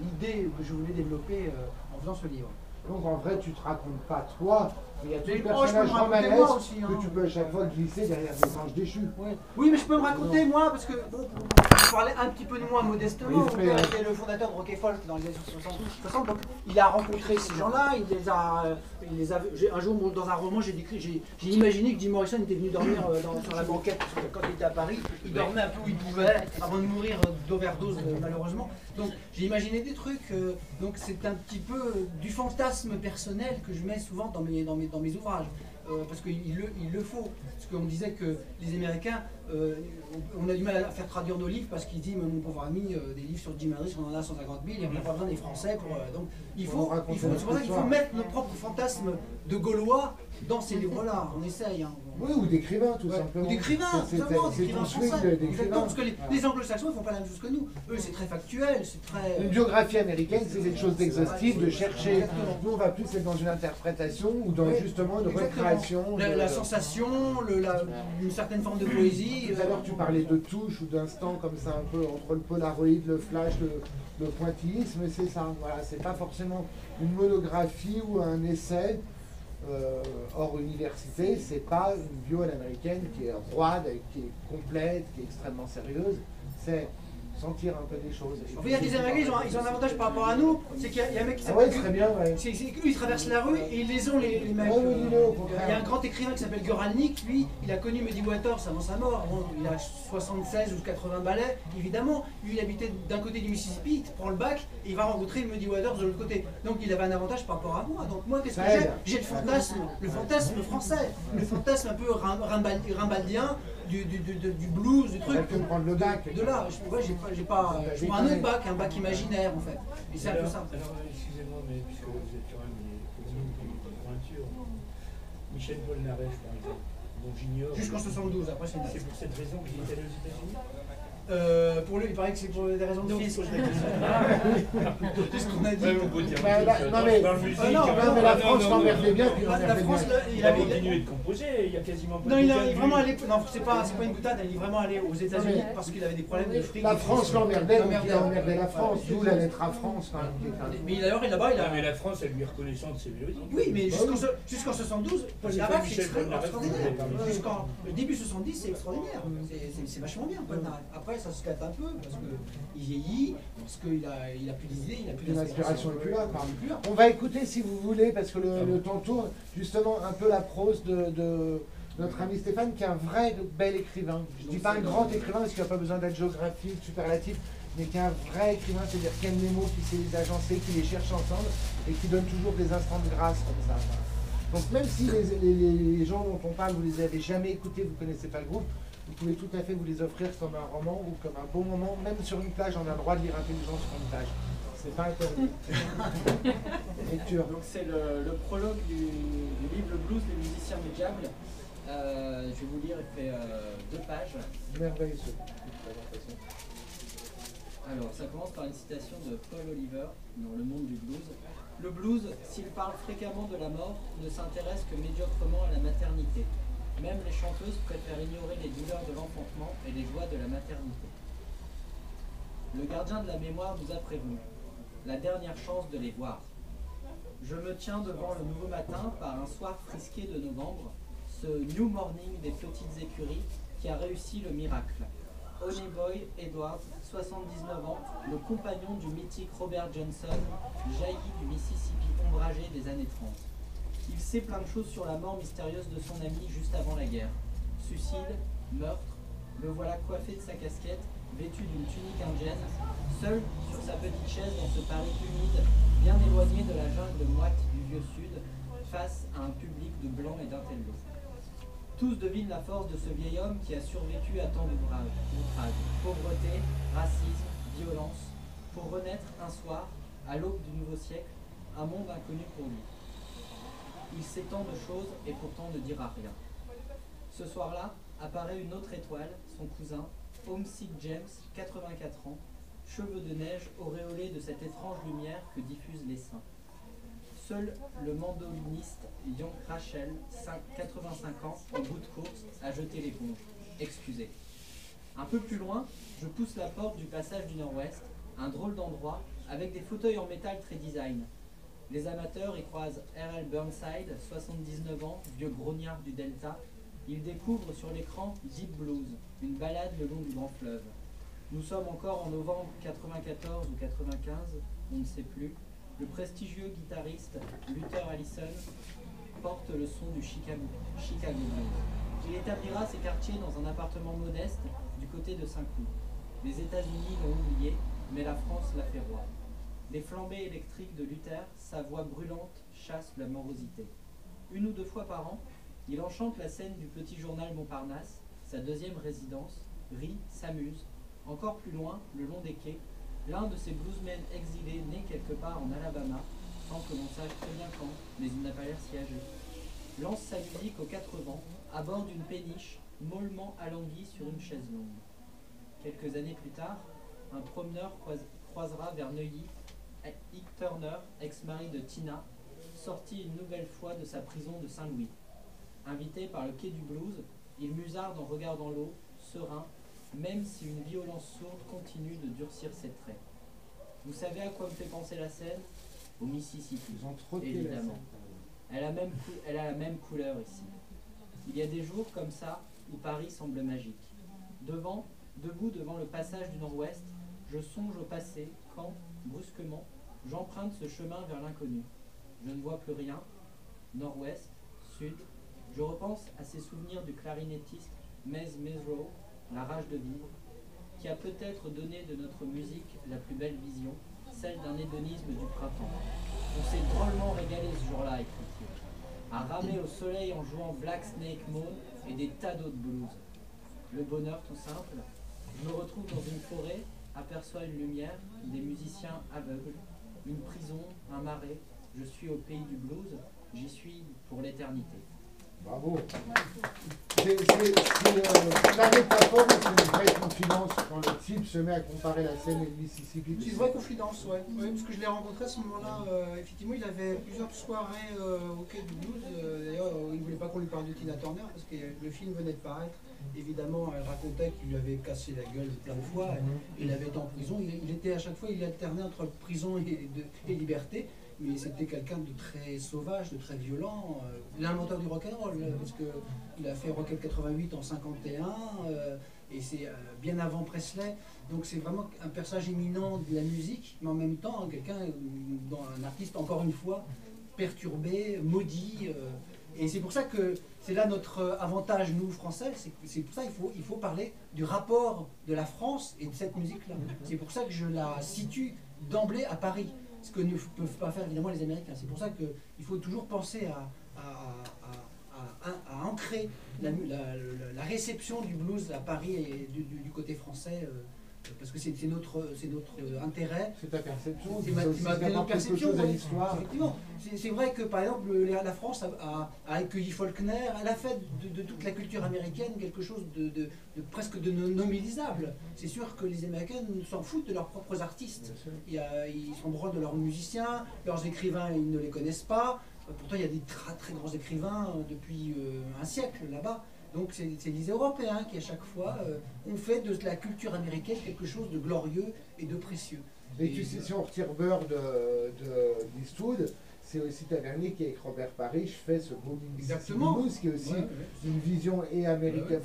l'idée que je voulais développer en faisant ce livre. Donc en vrai, tu te racontes pas toi, mais il y a tout le personnage romanesque que tu peux à chaque fois glisser derrière des anges déchus. Ouais. Oui, mais je peux me raconter moi, parce que je parlais un petit peu de moi modestement. Mon père était le fondateur de Rock & Folk dans les années 60, donc il a rencontré ces gens-là, un jour dans un roman, j'ai imaginé que Jim Morrison était venu dormir sur la banquette, parce que quand il était à Paris, il dormait un peu où il pouvait, avant de mourir d'overdose malheureusement. Donc j'ai imaginé des trucs, donc c'est un petit peu du fantasme personnel que je mets souvent dans mes ouvrages. Parce qu'il le faut. Parce qu'on disait que les Américains, on a du mal à faire traduire nos livres parce qu'ils disent, mon pauvre ami, des livres sur Jim Hendrix, on en a 150 000, et on n'a pas besoin des Français pour. Donc c'est pour ça qu'il faut mettre nos propres fantasmes de Gaulois dans ces livres-là. On essaye. Hein. Oui, ou d'écrivains, tout simplement. Ou d'écrivains, simplement, d'écrivains français. Exactement, parce que les anglo-saxons ne font pas la même chose que nous. Eux, c'est très factuel, c'est très... Une biographie américaine, c'est quelque chose d'exhaustif, de chercher. Nous, on va plus être dans une interprétation ou dans justement une recréation. La sensation, une certaine forme de poésie. Tout à l'heure, tu parlais de touches ou d'instants comme ça, un peu entre le polaroid, le flash, le pointillisme, c'est ça. Voilà, c'est pas forcément une monographie ou un essai. Hors université, c'est pas une bio à l'américaine qui est roide, qui est complète, qui est extrêmement sérieuse. C'est sentir un peu des choses. Il y a des Américains, ils ont un avantage par rapport à nous, c'est qu'il y a un mec qui s'appelle... Ah ouais, très bien, ouais. Ils traversent la rue et ils les ont, les mecs. Il y a un grand écrivain qui s'appelle Guralnick, lui, il a connu Muddy Waters avant sa mort. Bon, il a 76 ou 80 ballets, évidemment. Lui, il habitait d'un côté du Mississippi, il prend le bac et il va rencontrer Muddy Waters de l'autre côté. Donc il avait un avantage par rapport à moi. Donc moi, qu'est-ce que j'ai? J'ai le fantasme français, le fantasme un peu rimbaldien. Du blues, du truc. Tu prendre le bac. De là, j'ai pas je prends un autre bac, un bac imaginaire en fait. Et c'est un peu ça. Alors, excusez-moi, mais puisque vous êtes quand même des pointures, Michel Polnareff, par exemple, dont j'ignore. Jusqu'en 72, après c'est pour cette raison qu'il est allé aux États-Unis. Pour lui, il paraît que c'est pour des raisons de fils. C'est ce qu'on a dit. Non mais la France l'emmerdait bien. La France, il a continué de composer, il y a quasiment pas de... Non, il est vraiment allé... Non, c'est pas une boutade, il est vraiment allé aux États-Unis parce qu'il avait des problèmes de fric. La France l'emmerdait, donc il a emmerdé la France, d'où la lettre à France quand même. Mais d'ailleurs, là-bas, il a... Mais la France, elle lui est reconnaissante de ses mélodies. Oui, mais jusqu'en 72, Paul Naref, c'est extraordinaire. Jusqu'en début 70, c'est extraordinaire. C'est vachement bien, Paul Naref. Après, ça se gâte un peu parce qu'il vieillit, parce qu'il a plus d'idées, il a plus d'inspiration. n'est plus là. On va écouter si vous voulez, parce que le temps tourne, justement un peu la prose de notre ami Stéphane, qui est un vrai bel écrivain. Je ne dis pas un grand écrivain parce qu'il n'a pas besoin d'être géographique, superlatif, mais qui est un vrai écrivain, c'est-à-dire qui aime les mots, qui sait les agencer, qui les cherche ensemble et qui donne toujours des instants de grâce comme ça. Donc même si les gens dont on parle, vous les avez jamais écoutés, vous ne connaissez pas le groupe, vous pouvez tout à fait vous les offrir comme un roman ou comme un bon moment, même sur une plage, on a le droit de lire Intelligence sur une plage. C'est pas interdit. Lecture. Donc c'est le prologue du livre Le blues des musiciens du diable. Je vais vous lire, il fait 2 pages. Merveilleux cette présentation. Alors ça commence par une citation de Paul Oliver dans Le Monde du blues. Le blues, s'il parle fréquemment de la mort, ne s'intéresse que médiocrement à la maternité. Même les chanteuses préfèrent ignorer les douleurs de l'enfantement et les joies de la maternité. Le gardien de la mémoire nous a prévenus. La dernière chance de les voir. Je me tiens devant le nouveau matin par un soir frisqué de novembre, ce new morning des petites écuries qui a réussi le miracle. Honeyboy Edwards, 79 ans, le compagnon du mythique Robert Johnson, jailli du Mississippi ombragé des années 30. Il sait plein de choses sur la mort mystérieuse de son ami juste avant la guerre. Suicide, meurtre, le voilà coiffé de sa casquette, vêtu d'une tunique indienne, seul sur sa petite chaise dans ce Paris humide, bien éloigné de la jungle moite du vieux sud, face à un public de blancs et d'intellos. Tous devinent la force de ce vieil homme qui a survécu à tant d'outrages, pauvreté, racisme, violence, pour renaître un soir, à l'aube du nouveau siècle, un monde inconnu pour lui. Il sait tant de choses et pourtant ne dira rien. Ce soir-là, apparaît une autre étoile, son cousin, Homesick James, 84 ans, cheveux de neige auréolés de cette étrange lumière que diffusent les saints. Seul le mandoliniste Young Rachel, 85 ans, en bout de course, a jeté l'éponge. Excusez. Un peu plus loin, je pousse la porte du passage du Nord-Ouest, un drôle d'endroit, avec des fauteuils en métal très design. Les amateurs y croisent R.L. Burnside, 79 ans, vieux grognard du Delta. Ils découvrent sur l'écran Deep Blues, une balade le long du grand fleuve. Nous sommes encore en novembre 94 ou 95, on ne sait plus. Le prestigieux guitariste Luther Allison porte le son du Chicago Blues. Il établira ses quartiers dans un appartement modeste du côté de Saint-Cloud. Les États-Unis l'ont oublié, mais la France l'a fait roi. Les flambées électriques de Luther, sa voix brûlante, chassent la morosité. Une ou deux fois par an, il enchante la scène du petit journal Montparnasse, sa deuxième résidence, rit, s'amuse. Encore plus loin, le long des quais, l'un de ces bluesmen exilés né quelque part en Alabama, sans que l'on sache très bien quand, mais il n'a pas l'air si âgé, lance sa musique aux quatre vents, à bord d'une péniche, mollement alanguie sur une chaise longue. Quelques années plus tard, un promeneur croisera vers Neuilly Ike Turner, ex-mari de Tina, sorti une nouvelle fois de sa prison de Saint-Louis. Invité par le quai du blues, il musarde en regardant l'eau, serein, même si une violence sourde continue de durcir ses traits. Vous savez à quoi me fait penser la scène? Au Mississippi, Ils ont trotté évidemment. la scène. Elle a la même couleur ici. Il y a des jours comme ça où Paris semble magique. Debout devant le passage du Nord-Ouest, je songe au passé quand, brusquement, j'emprunte ce chemin vers l'inconnu. Je ne vois plus rien. Nord-Ouest, Sud. Je repense à ces souvenirs du clarinettiste Mez Mezzrow, la rage de vivre, qui a peut-être donné de notre musique la plus belle vision, celle d'un hédonisme du printemps. On s'est drôlement régalé ce jour-là, écrit-il, à ramer au soleil en jouant Black Snake Moon et des tas d'autres blues. Le bonheur tout simple. Je me retrouve dans une forêt, aperçois une lumière, des musiciens aveugles, une prison, un marais. Je suis au pays du blues, j'y suis pour l'éternité. Bravo. C'est la métaphore, c'est une vraie confidence quand le type se met à comparer la Seine et le Mississippi. C'est une vraie confidence, ouais. Oui, parce que je l'ai rencontré à ce moment-là. Effectivement, il avait plusieurs soirées au quai du blues. D'ailleurs, il ne voulait pas qu'on lui parle de Tina Turner parce que le film venait de paraître. Évidemment, elle racontait qu'il lui avait cassé la gueule plein de fois. Il avait été en prison. Il était à chaque fois, il alternait entre prison et liberté. Mais c'était quelqu'un de très sauvage, de très violent, l'inventeur du rock'n'roll, parce qu'il a fait Rocket 88 en 51, et c'est bien avant Presley. Donc c'est vraiment un personnage éminent de la musique, mais en même temps quelqu'un, un artiste encore une fois, perturbé, maudit. Et c'est pour ça que c'est là notre avantage, nous, Français, c'est pour ça qu'il faut parler du rapport de la France et de cette musique-là. C'est pour ça que je la situe d'emblée à Paris. Ce que ne peuvent pas faire évidemment les Américains. C'est pour ça qu'il faut toujours penser à ancrer la réception du blues à Paris et du côté français, parce que c'est notre intérêt. C'est ta perception, c'est ma perception chose à l'histoire. Effectivement. C'est vrai que par exemple la France a accueilli Faulkner, elle a fait de toute la culture américaine quelque chose de presque de nobilisable. C'est sûr que les Américains s'en foutent de leurs propres artistes. Ils s'en branlent de leurs musiciens, leurs écrivains ils ne les connaissent pas. Pourtant il y a des très grands écrivains depuis un siècle là-bas. Donc c'est les Européens qui à chaque fois ont fait de la culture américaine quelque chose de glorieux et de précieux. Et tu sais, si on retire Bird d'Eastwood, c'est aussi Tavernier qui, avec Robert Parrish, fait ce beau Mississippi Blues, qui est aussi une vision et américaine,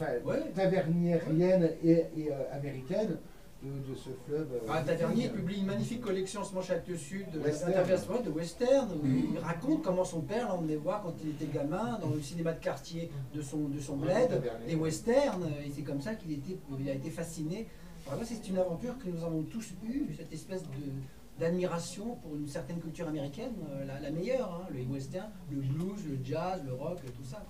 taverniérienne et américaine de ce fleuve. Tavernier publie une magnifique collection ce Manchette Sud de western, où il raconte comment son père l'emmenait voir quand il était gamin dans le cinéma de quartier de son bled, des westerns, et c'est comme ça qu'il a été fasciné. Vraiment, c'est une aventure que nous avons tous eue, cette espèce d'admiration pour une certaine culture américaine, la meilleure, hein, le western, le blues, le jazz, le rock, tout ça.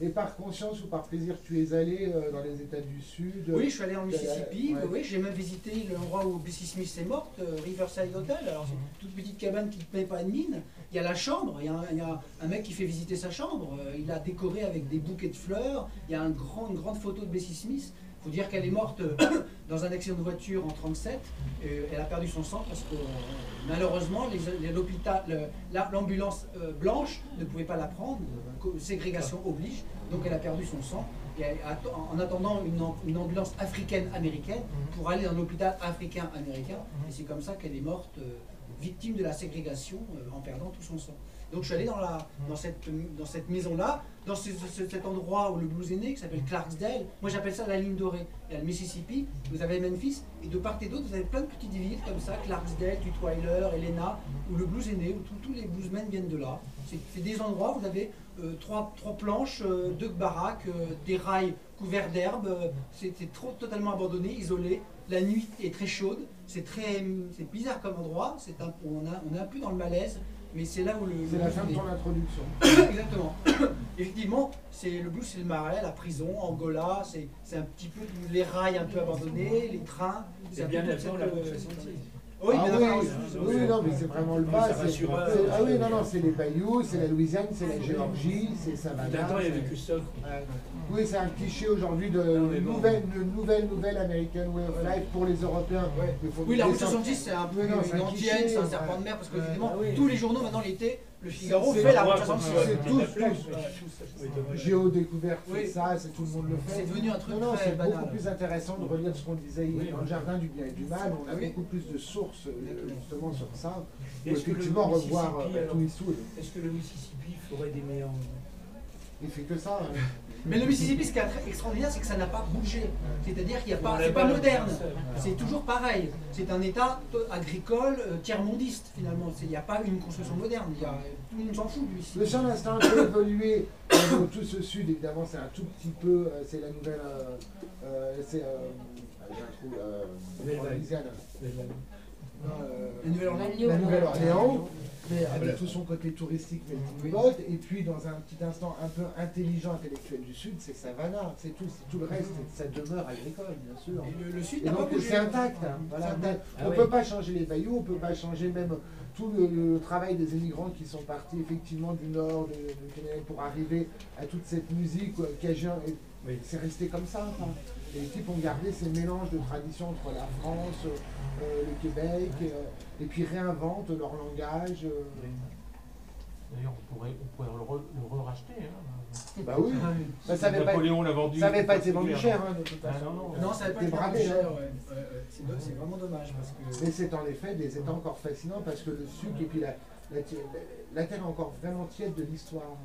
Et par conscience ou par plaisir, tu es allé dans les États du Sud? Oui, je suis allé en Mississippi. Oui, j'ai même visité l'endroit où Bessie Smith est morte, Riverside Hotel. Alors c'est une toute petite cabane qui ne paye pas de mine. Il y a la chambre, il y a un mec qui fait visiter sa chambre. Il a décoré avec des bouquets de fleurs. Il y a une grande photo de Bessie Smith. Il faut dire qu'elle est morte dans un accident de voiture en 1937. Elle a perdu son sang parce que malheureusement l'ambulance blanche ne pouvait pas la prendre. Ségrégation oblige. Donc elle a perdu son sang. Et en attendant une ambulance africaine-américaine pour aller dans l'hôpital africain-américain. Et c'est comme ça qu'elle est morte, victime de la ségrégation en perdant tout son sang. Donc je suis allé dans cette maison-là, dans cet endroit où le blues est né, qui s'appelle Clarksdale. Moi j'appelle ça la ligne dorée. Il y a le Mississippi, vous avez Memphis, et de part et d'autre, vous avez plein de petites villes comme ça, Clarksdale, Tutwiler, Helena, où le blues est né, où tous les bluesmen viennent de là. C'est des endroits où vous avez trois planches, 2 baraques, des rails couverts d'herbe. C'est totalement abandonné, isolé. La nuit est très chaude. C'est bizarre comme endroit. On est un peu dans le malaise. Mais c'est là où c'est la fin de ton introduction. Exactement. Effectivement, le blues, c'est le marais, la prison, Angola, c'est un petit peu les rails un peu abandonnés, les trains. C'est bien avant la concession. Oui, non, mais c'est vraiment le bas. C'est les Bayous, c'est la Louisiane, c'est la Géorgie, c'est Savannah. D'accord, il y a vécu ça. Oui, c'est un cliché aujourd'hui de nouvelle American Way of Life pour les Européens. Oui, la route 70, c'est un peu une antienne, c'est un serpent de mer, parce que évidemment, tous les journaux maintenant l'été, le Figaro fait la route 66. C'est tous. Géodécouverte, c'est ça, tout le monde le fait. C'est devenu un truc c'est beaucoup plus intéressant de relire ce qu'on disait dans le jardin du bien et du mal. On a beaucoup plus de sources justement sur ça. Pour effectivement revoir tout Eastwood. Est-ce que le Mississippi ferait des méandres? Il fait que ça. Mais le Mississippi, ce qui est extraordinaire, c'est que ça n'a pas bougé. C'est-à-dire qu'il n'y a pas, c'est pas moderne. C'est toujours pareil. C'est un État agricole, tiers-mondiste finalement. Il n'y a pas une construction moderne. Tout le monde s'en fout du Mississippi. Le champ d'instinct a un peu évolué. Tout ce sud, évidemment, c'est un tout petit peu. C'est la nouvelle. J'ai un trou. Louisiane. La Nouvelle-Orléans. Avec tout son côté touristique, melting pot, et puis dans un petit instant un peu intelligent, intellectuel du Sud, c'est Savannah, c'est tout le reste, ça demeure agricole, bien sûr. Et le Sud, et donc c'est intact. Voilà. On ne peut pas changer les bayous, on ne peut pas changer même tout le travail des immigrants qui sont partis effectivement du Nord, du Canada, pour arriver à toute cette musique cajun. C'est resté comme ça. Les types ont gardé ces mélanges de traditions entre la France, le Québec, et puis réinventent leur langage. D'ailleurs, on pourrait le re-racheter. Hein. Bah oui. Ça Napoléon l'a vendu. Ça n'avait pas été vendu cher, de toute façon. Non, ça n'avait pas été vendu cher. C'est vraiment dommage. Mais c'est en effet des états encore fascinants parce que le sucre et puis la terre est encore vraiment tiède de l'histoire.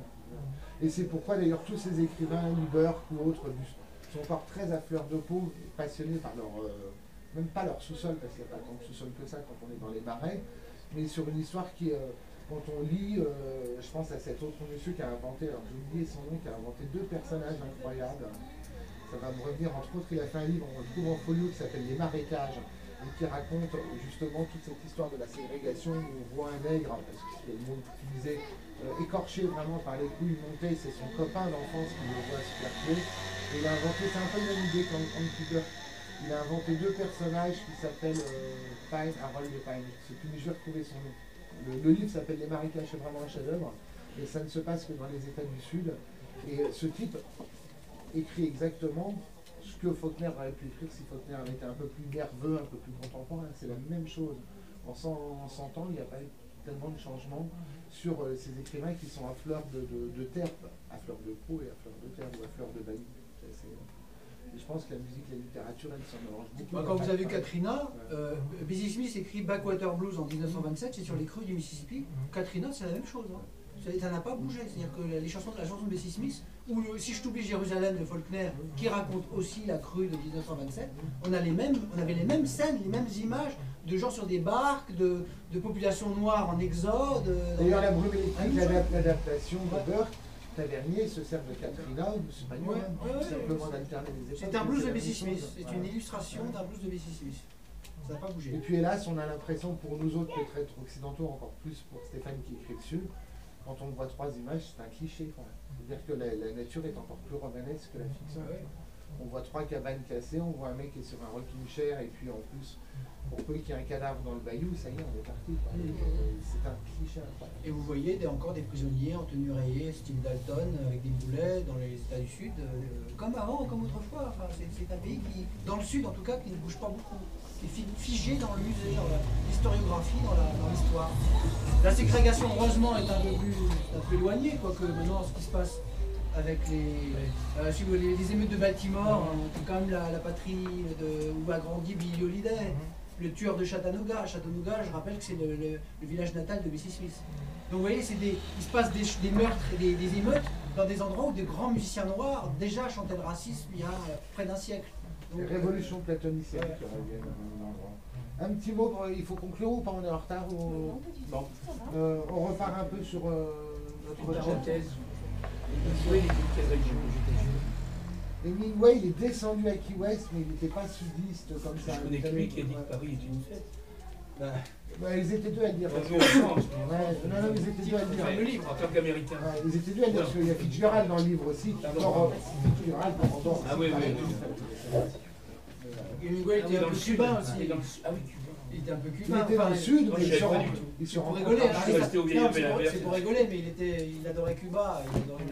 Et c'est pourquoi d'ailleurs tous ces écrivains, Lieberg ou autres, sont encore très à fleur de peau, passionnés par leur, même pas leur sous-sol, parce qu'il n'y a pas tant de sous-sol que ça quand on est dans les marais, mais sur une histoire qui, quand on lit, je pense à cet autre monsieur qui a inventé, alors j'ai oublié son nom, qui a inventé 2 personnages incroyables. Ça va me revenir, entre autres, il a fait un livre, on le trouve en folio, qui s'appelle Les Marécages, et qui raconte justement toute cette histoire de la ségrégation où on voit un nègre, parce que c'est le mot utilisé, écorché vraiment par les couilles montées, c'est son copain d'enfance qui le voit se faire tuer. Et il a inventé, c'est un peu la même idée qu'en Cooper. Il a inventé 2 personnages qui s'appellent Pine, Harold et Pine. Je sais plus, mais je vais retrouver son nom. Le livre s'appelle Les Marécages, c'est vraiment un chef-d'œuvre. Et ça ne se passe que dans les États du Sud. Et ce type écrit exactement ce que Faulkner aurait pu écrire si Faulkner avait été un peu plus nerveux, un peu plus contemporain. C'est la même chose. En 100 ans, il n'y a pas eu tellement de changements sur ces écrivains qui sont à fleur de terre, à fleur de peau et à fleur de terre ou à fleur de bayou. Et je pense que la musique, la littérature, elle s'en arrange beaucoup. Quand vous avez vu Katrina, Bessie Smith écrit Backwater Blues en 1927, c'est sur les crues du Mississippi. Katrina, c'est la même chose. Hein. Ça n'a pas bougé. C'est-à-dire que la chanson de Bessie Smith, ou Si je t'oublie Jérusalem de Faulkner, qui raconte aussi la crue de 1927, on avait les mêmes scènes, les mêmes images de gens sur des barques, de populations noires en exode. D'ailleurs, La brume électrique, l'adaptation de Burke, Tavernier se sert de Katrina, c'est pas tout simplement d'alterner les époques. C'est un blues de Bessie Smith, c'est une illustration d'un blues de Bessie Smith. Ça n'a pas bougé. Et puis hélas, on a l'impression pour nous autres, peut-être occidentaux, encore plus pour Stéphane qui écrit dessus, quand on voit 3 images, c'est un cliché quand même. C'est-à-dire que la nature est encore plus romanesque que la fiction. On voit 3 cabanes cassées, on voit un mec qui est sur un rocking chair, et puis en plus, pour peu qu'il y ait un cadavre dans le bayou, ça y est, on est parti. C'est un cliché incroyable. Et vous voyez encore des prisonniers en tenue rayée, style Dalton, avec des boulets dans les États du Sud, comme avant, comme autrefois. Enfin, c'est un pays qui, dans le Sud en tout cas, qui ne bouge pas beaucoup, qui est figé dans le musée, dans l'historiographie, dans l'histoire. La ségrégation, heureusement, est un peu éloignée, quoique maintenant, ce qui se passe avec les émeutes de Baltimore, qui est quand même la patrie où a grandi Billy Holiday, le tueur de Chattanooga. Chattanooga, je rappelle que c'est le village natal de Bessie Smith. Donc vous voyez, il se passe des meurtres et des émeutes dans des endroits où des grands musiciens noirs déjà chantaient le racisme il y a près d'un siècle. Donc, révolution platonicienne qui revient dans l'endroit. Un petit mot, il faut conclure ou pas, on est en retard ou... Bon. On repart un peu sur notre parenthèse. Hemingway, il est descendu à Key West, mais il n'était pas sudiste comme ça. Je connais que lui qui a dit que Paris est une fête. Ils étaient deux à le dire. Non, ils étaient deux à le dire. Le livre, en tant qu'américain. Ils étaient deux à le dire, parce qu'il y a Fitzgerald dans le livre aussi. Fitzgerald, ah oui, Hemingway était un peu cubain aussi. Ah oui, cubain. Il était un peu cubain. Il était dans le sud, mais il se rigolait. C'est pour rigoler, mais il adorait Cuba.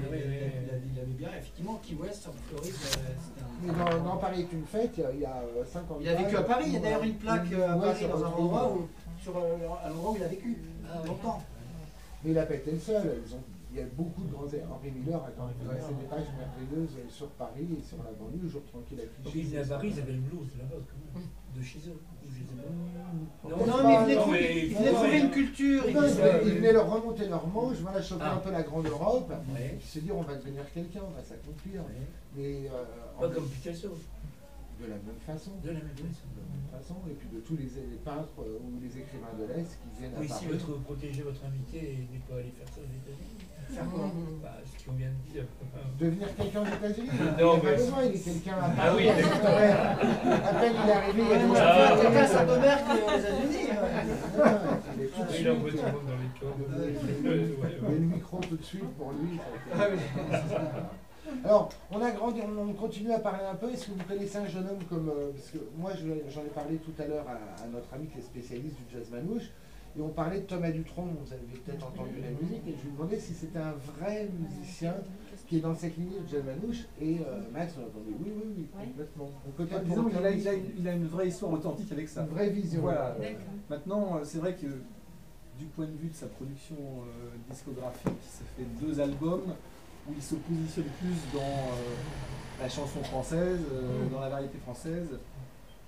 Il avait bien, effectivement, Key West, en Floride, c'était un... Dans Paris est une fête, il y a 5 ans. Il a vécu à Paris, il y a d'ailleurs une plaque à Paris dans un endroit à l'endroit où il a vécu, longtemps. Mais il n'a pas été le seul. Il y a beaucoup de grands... Henri Miller a quand même fait des pages merveilleuses sur Paris et sur la banlieue, jour tranquille à Clichy. Donc il à Paris, ils avaient le blues là-bas, quand même, de chez eux. Non, mais il venait trouver une culture. Il venait leur remonter leur manche, voilà, choquer un peu la grande Europe, et puis se dire on va devenir quelqu'un, on va s'accomplir. Mais pas comme Picasso. De la même façon. De la même façon. Et puis de tous les peintres ou les écrivains de l'Est qui viennent à Paris. Si protéger votre invité et n'est pas aller faire ça aux États-Unis. Faire quoi? Ce qu'on vient de dire. Devenir quelqu'un aux États-Unis? Non, mais... pas besoin, il est quelqu'un à Paris. Ah oui. À peine il est arrivé, il y a quelqu'un à Saint-Omer qui est aux États-unis. Il envoie tout le monde dans les corps. Il y a le micro tout de suite pour lui. Alors, on a grandi, on continue à parler un peu. Est-ce que vous connaissez un jeune homme comme... parce que moi, j'en ai parlé tout à l'heure à notre ami qui est spécialiste du jazz manouche, et on parlait de Thomas Dutronc, vous avez peut-être entendu la musique, et je lui demandais si c'était un vrai musicien qui est dans cette lignée de jazz manouche, et Max m'a répondu oui, complètement. Disons qu'il a une vraie histoire authentique avec ça. Une vraie vision. Voilà. Maintenant, c'est vrai que du point de vue de sa production discographique, ça fait 2 albums, où il se positionne plus dans la chanson française, dans la variété française,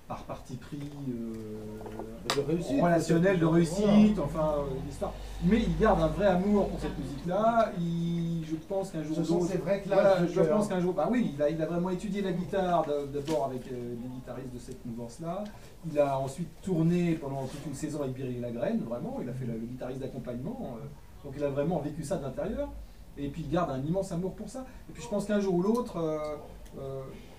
par parti pris de réussite, relationnel, de réussite, enfin l'histoire. Mais il garde un vrai amour pour cette musique-là. Je pense qu'un jour, je pense qu'un jour, bah oui, il a vraiment étudié la guitare d'abord avec des guitaristes de cette mouvance-là. Il a ensuite tourné pendant toute une saison avec Biry Lagrène, vraiment. Il a fait le guitariste d'accompagnement, donc il a vraiment vécu ça d'intérieur. Et puis il garde un immense amour pour ça. Et puis je pense qu'un jour ou l'autre,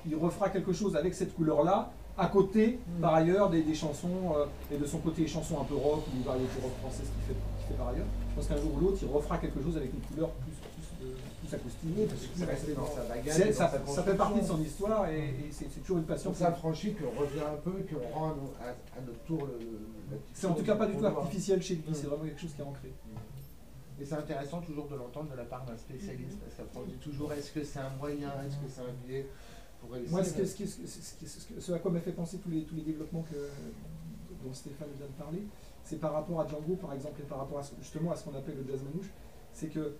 il refera quelque chose avec cette couleur-là, à côté, par ailleurs, des chansons, et de son côté chansons un peu rock, ou des variétés rock françaises qu'il fait par ailleurs. Je pense qu'un jour ou l'autre, il refera quelque chose avec une couleur plus acoustique. Parce qu'il est resté dans sa bagage. Ça fait partie de son histoire, et c'est toujours une passion. On s'affranchit, puis on revient un peu, puis on rend à notre tour c'est en tout cas pas du tout artificiel chez lui, c'est vraiment quelque chose qui est ancré. Et c'est intéressant toujours de l'entendre de la part d'un spécialiste, parce qu'après on dit toujours est-ce que c'est un moyen, est-ce que c'est un biais pour réussir. Moi, ce à quoi m'a fait penser tous les développements dont Stéphane vient de parler, c'est par rapport à Django, par exemple, et par rapport justement à ce qu'on appelle le jazz manouche, c'est que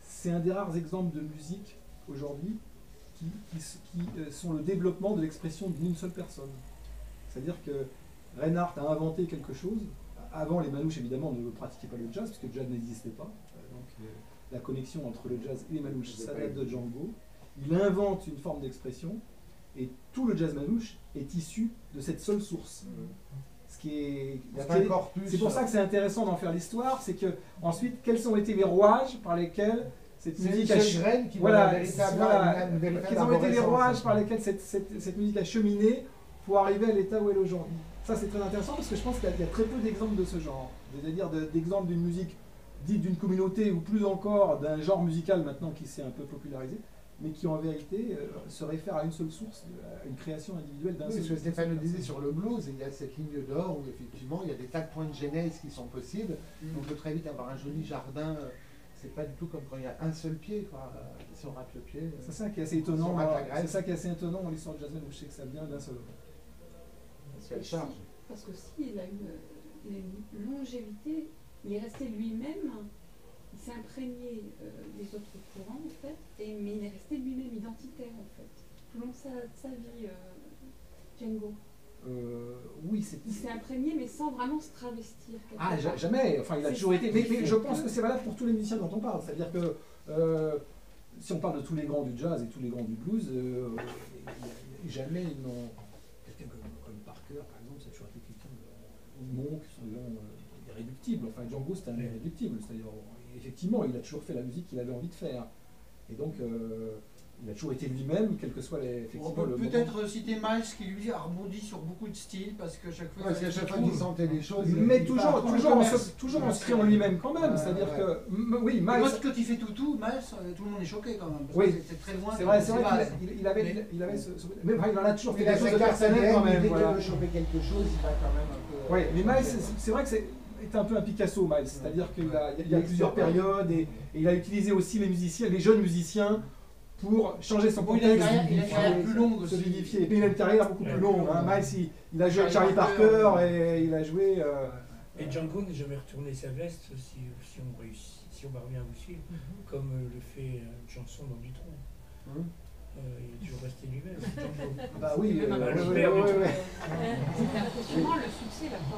c'est un des rares exemples de musique aujourd'hui sont le développement de l'expression d'une seule personne. C'est-à-dire que Reinhardt a inventé quelque chose. Avant, les manouches, évidemment, ne pratiquaient pas le jazz, parce que le jazz n'existait pas. Donc, la connexion entre le jazz et les manouches, ça date de Django. Il invente une forme d'expression, et tout le jazz manouche est issu de cette seule source. Ce qui est, c'est pour ça que c'est intéressant d'en faire l'histoire, c'est que ensuite, quels ont été les rouages par lesquels cette musique a quels ont été les rouages par lesquels cette musique a cheminé pour arriver à l'état où elle est aujourd'hui. Ça, c'est très intéressant parce que je pense qu'il y a très peu d'exemples de ce genre, c'est-à-dire d'exemples d'une musique dite d'une communauté ou plus encore d'un genre musical maintenant qui s'est un peu popularisé, mais qui en vérité se réfère à une seule source, à une création individuelle d'un seul. Ce que Stéphane le disait sur le blues, il y a cette ligne d'or où effectivement il y a des tas de points de genèse qui sont possibles. On peut très vite avoir un joli jardin. C'est pas du tout comme quand il y a un seul pied, quoi. Si on rate le pied. C'est ça qui est assez étonnant. C'est ça qui est assez étonnant dans l'histoire de jazz où je sais que ça vient d'un seul homme. Parce que si il a une longévité, il est resté lui-même, il s'est imprégné des autres courants en fait, mais il est resté lui-même identitaire en fait, tout le long de sa vie, Django. Oui, il s'est imprégné mais sans vraiment se travestir. Jamais, enfin il a toujours été, mais je pense que c'est valable pour tous les musiciens dont on parle, c'est-à-dire que si on parle de tous les grands du jazz et tous les grands du blues, jamais ils n'ont... Quelqu'un comme Parker, par exemple, ça a toujours été quelqu'un de Monk, irréductible. Enfin, Django, c'était un irréductible. C'est-à-dire, effectivement, il a toujours fait la musique qu'il avait envie de faire. Et donc, il a toujours été lui-même, quel que soit les... On peut peut-être citer Miles qui, lui, a rebondi sur beaucoup de styles, parce que chaque fois... qu'il sentait des choses... Mais toujours en se créant lui-même quand même. C'est-à-dire que... Oui, Miles... Quand il fait tout, Miles, tout le monde est choqué quand même. Oui, c'est très loin. C'est vrai qu'il avait ce... Mais il en a toujours fait quelque chose de personnel quand même. Dès qu'il veut choper quelque chose, il va quand même un peu... Oui, mais Miles, c'est vrai que c'est un peu un Picasso, Miles. C'est-à-dire qu'il y a plusieurs périodes et il a utilisé aussi les musiciens, les jeunes musiciens, pour changer son contexte, il a une carrière plus longue aussi. Se vivifier. Et puis il a une carrière beaucoup plus longue. Miles, il a joué avec Charlie Parker et il a joué... Et Django n'a jamais retourné sa veste si on réussit, si on parvient à vous suivre, comme le fait Chanson dans Dutronc. Il est toujours resté lui-même, Django. Bah oui, c'était impressionnant, le succès là pas...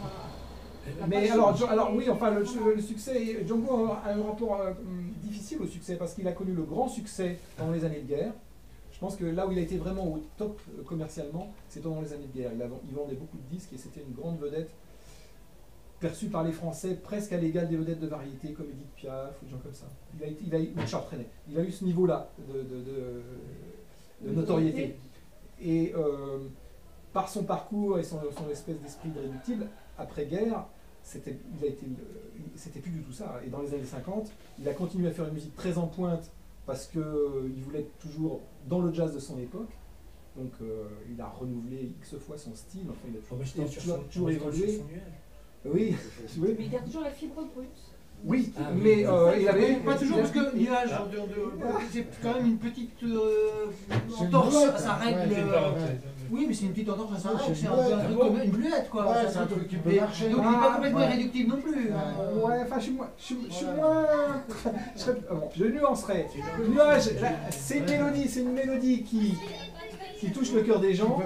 Mais alors oui, enfin le succès, Django a un rapport difficile au succès parce qu'il a connu le grand succès pendant les années de guerre. Je pense que là où il a été vraiment au top commercialement, c'est pendant les années de guerre. Il vendait beaucoup de disques et c'était une grande vedette perçue par les Français presque à l'égal des vedettes de variété comme Edith Piaf ou des gens comme ça. Il a eu Charles Trenet. Il a eu ce niveau-là de notoriété. Et par son parcours et son espèce d'esprit irréductible, après-guerre, c'était plus du tout ça. Et dans les années 50, il a continué à faire une musique très en pointe parce qu'il voulait être toujours dans le jazz de son époque. Donc il a renouvelé X fois son style, enfin il a toujours évolué. Oui, mais il garde toujours la fibre brute. Oui, mais il avait... Pas toujours, parce que nuage, c'est quand même une petite entorse à sa règle. Oui, mais c'est une petite entorse à sa règle, c'est un peu comme une bluette, quoi. C'est un truc qui peut marcher. Donc il n'est pas complètement irréductible non plus. Ouais, enfin, je suis moins... Je nuancerais. Nuage, c'est une mélodie qui touche le cœur des gens,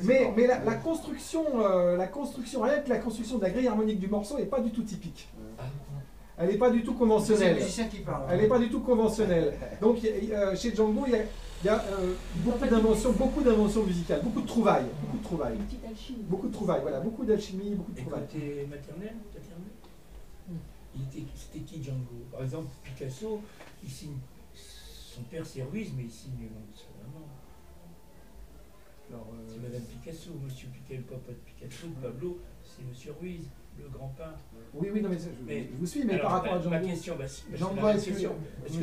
mais la construction, rien que la construction de la grille harmonique du morceau n'est pas du tout typique. Elle n'est pas du tout conventionnelle. Elle n'est pas du tout conventionnelle. Donc chez Django, il y a beaucoup d'inventions musicales, beaucoup de trouvailles. Beaucoup de trouvailles, voilà, beaucoup d'alchimie, beaucoup de trouvailles. Et côté maternel, c'était qui Django? Par exemple, Picasso, il signe, son père c'est Ruiz, mais il signe sa maman. C'est Madame Picasso, Monsieur Piquet, le papa de Picasso, Pablo, c'est Monsieur Ruiz, le grand peintre. Oui, non, mais je vous suis, mais par rapport à Django. Ma question, Django, est-ce que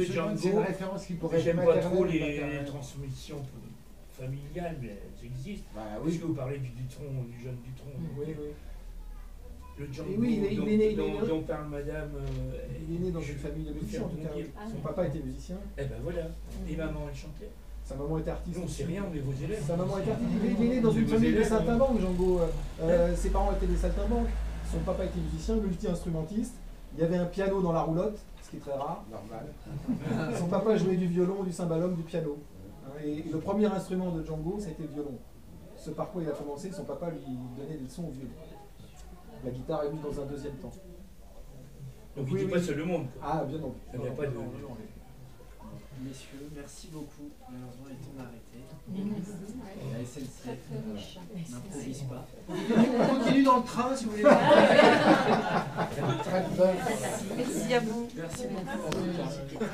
Django, c'est une référence qui pourrait être j'aime pas trop les transmissions familiales, mais elles existent. Parce que vous parlez du Dutronc, du jeune Dutronc. Oui. Le Django dont parle Madame. Il est né dans une famille de musiciens, en tout cas. Son papa était musicien. Eh ben voilà. Et maman, elle chantait. Sa maman était artiste. Non, c'est rien, on est vos élèves. Sa maman était artiste. Il est né dans une famille de saltimbanques, Django. Ses parents étaient des saltimbanques. Son papa était musicien, multi-instrumentiste. Il y avait un piano dans la roulotte, ce qui est très rare. Normal. Son papa jouait du violon, du cymbalum, du piano. Et le premier instrument de Django, c'était le violon. Ce par quoi il a commencé, son papa lui donnait des leçons au violon. La guitare est venue dans un deuxième temps. Donc il dit pas seul le monde. Ah, bien non. Il n'y a pas de... Messieurs, merci beaucoup. Malheureusement, il est temps d'arrêter. La SNCF n'improvise pas. On continue dans le train si vous voulez. Merci à vous. Merci beaucoup.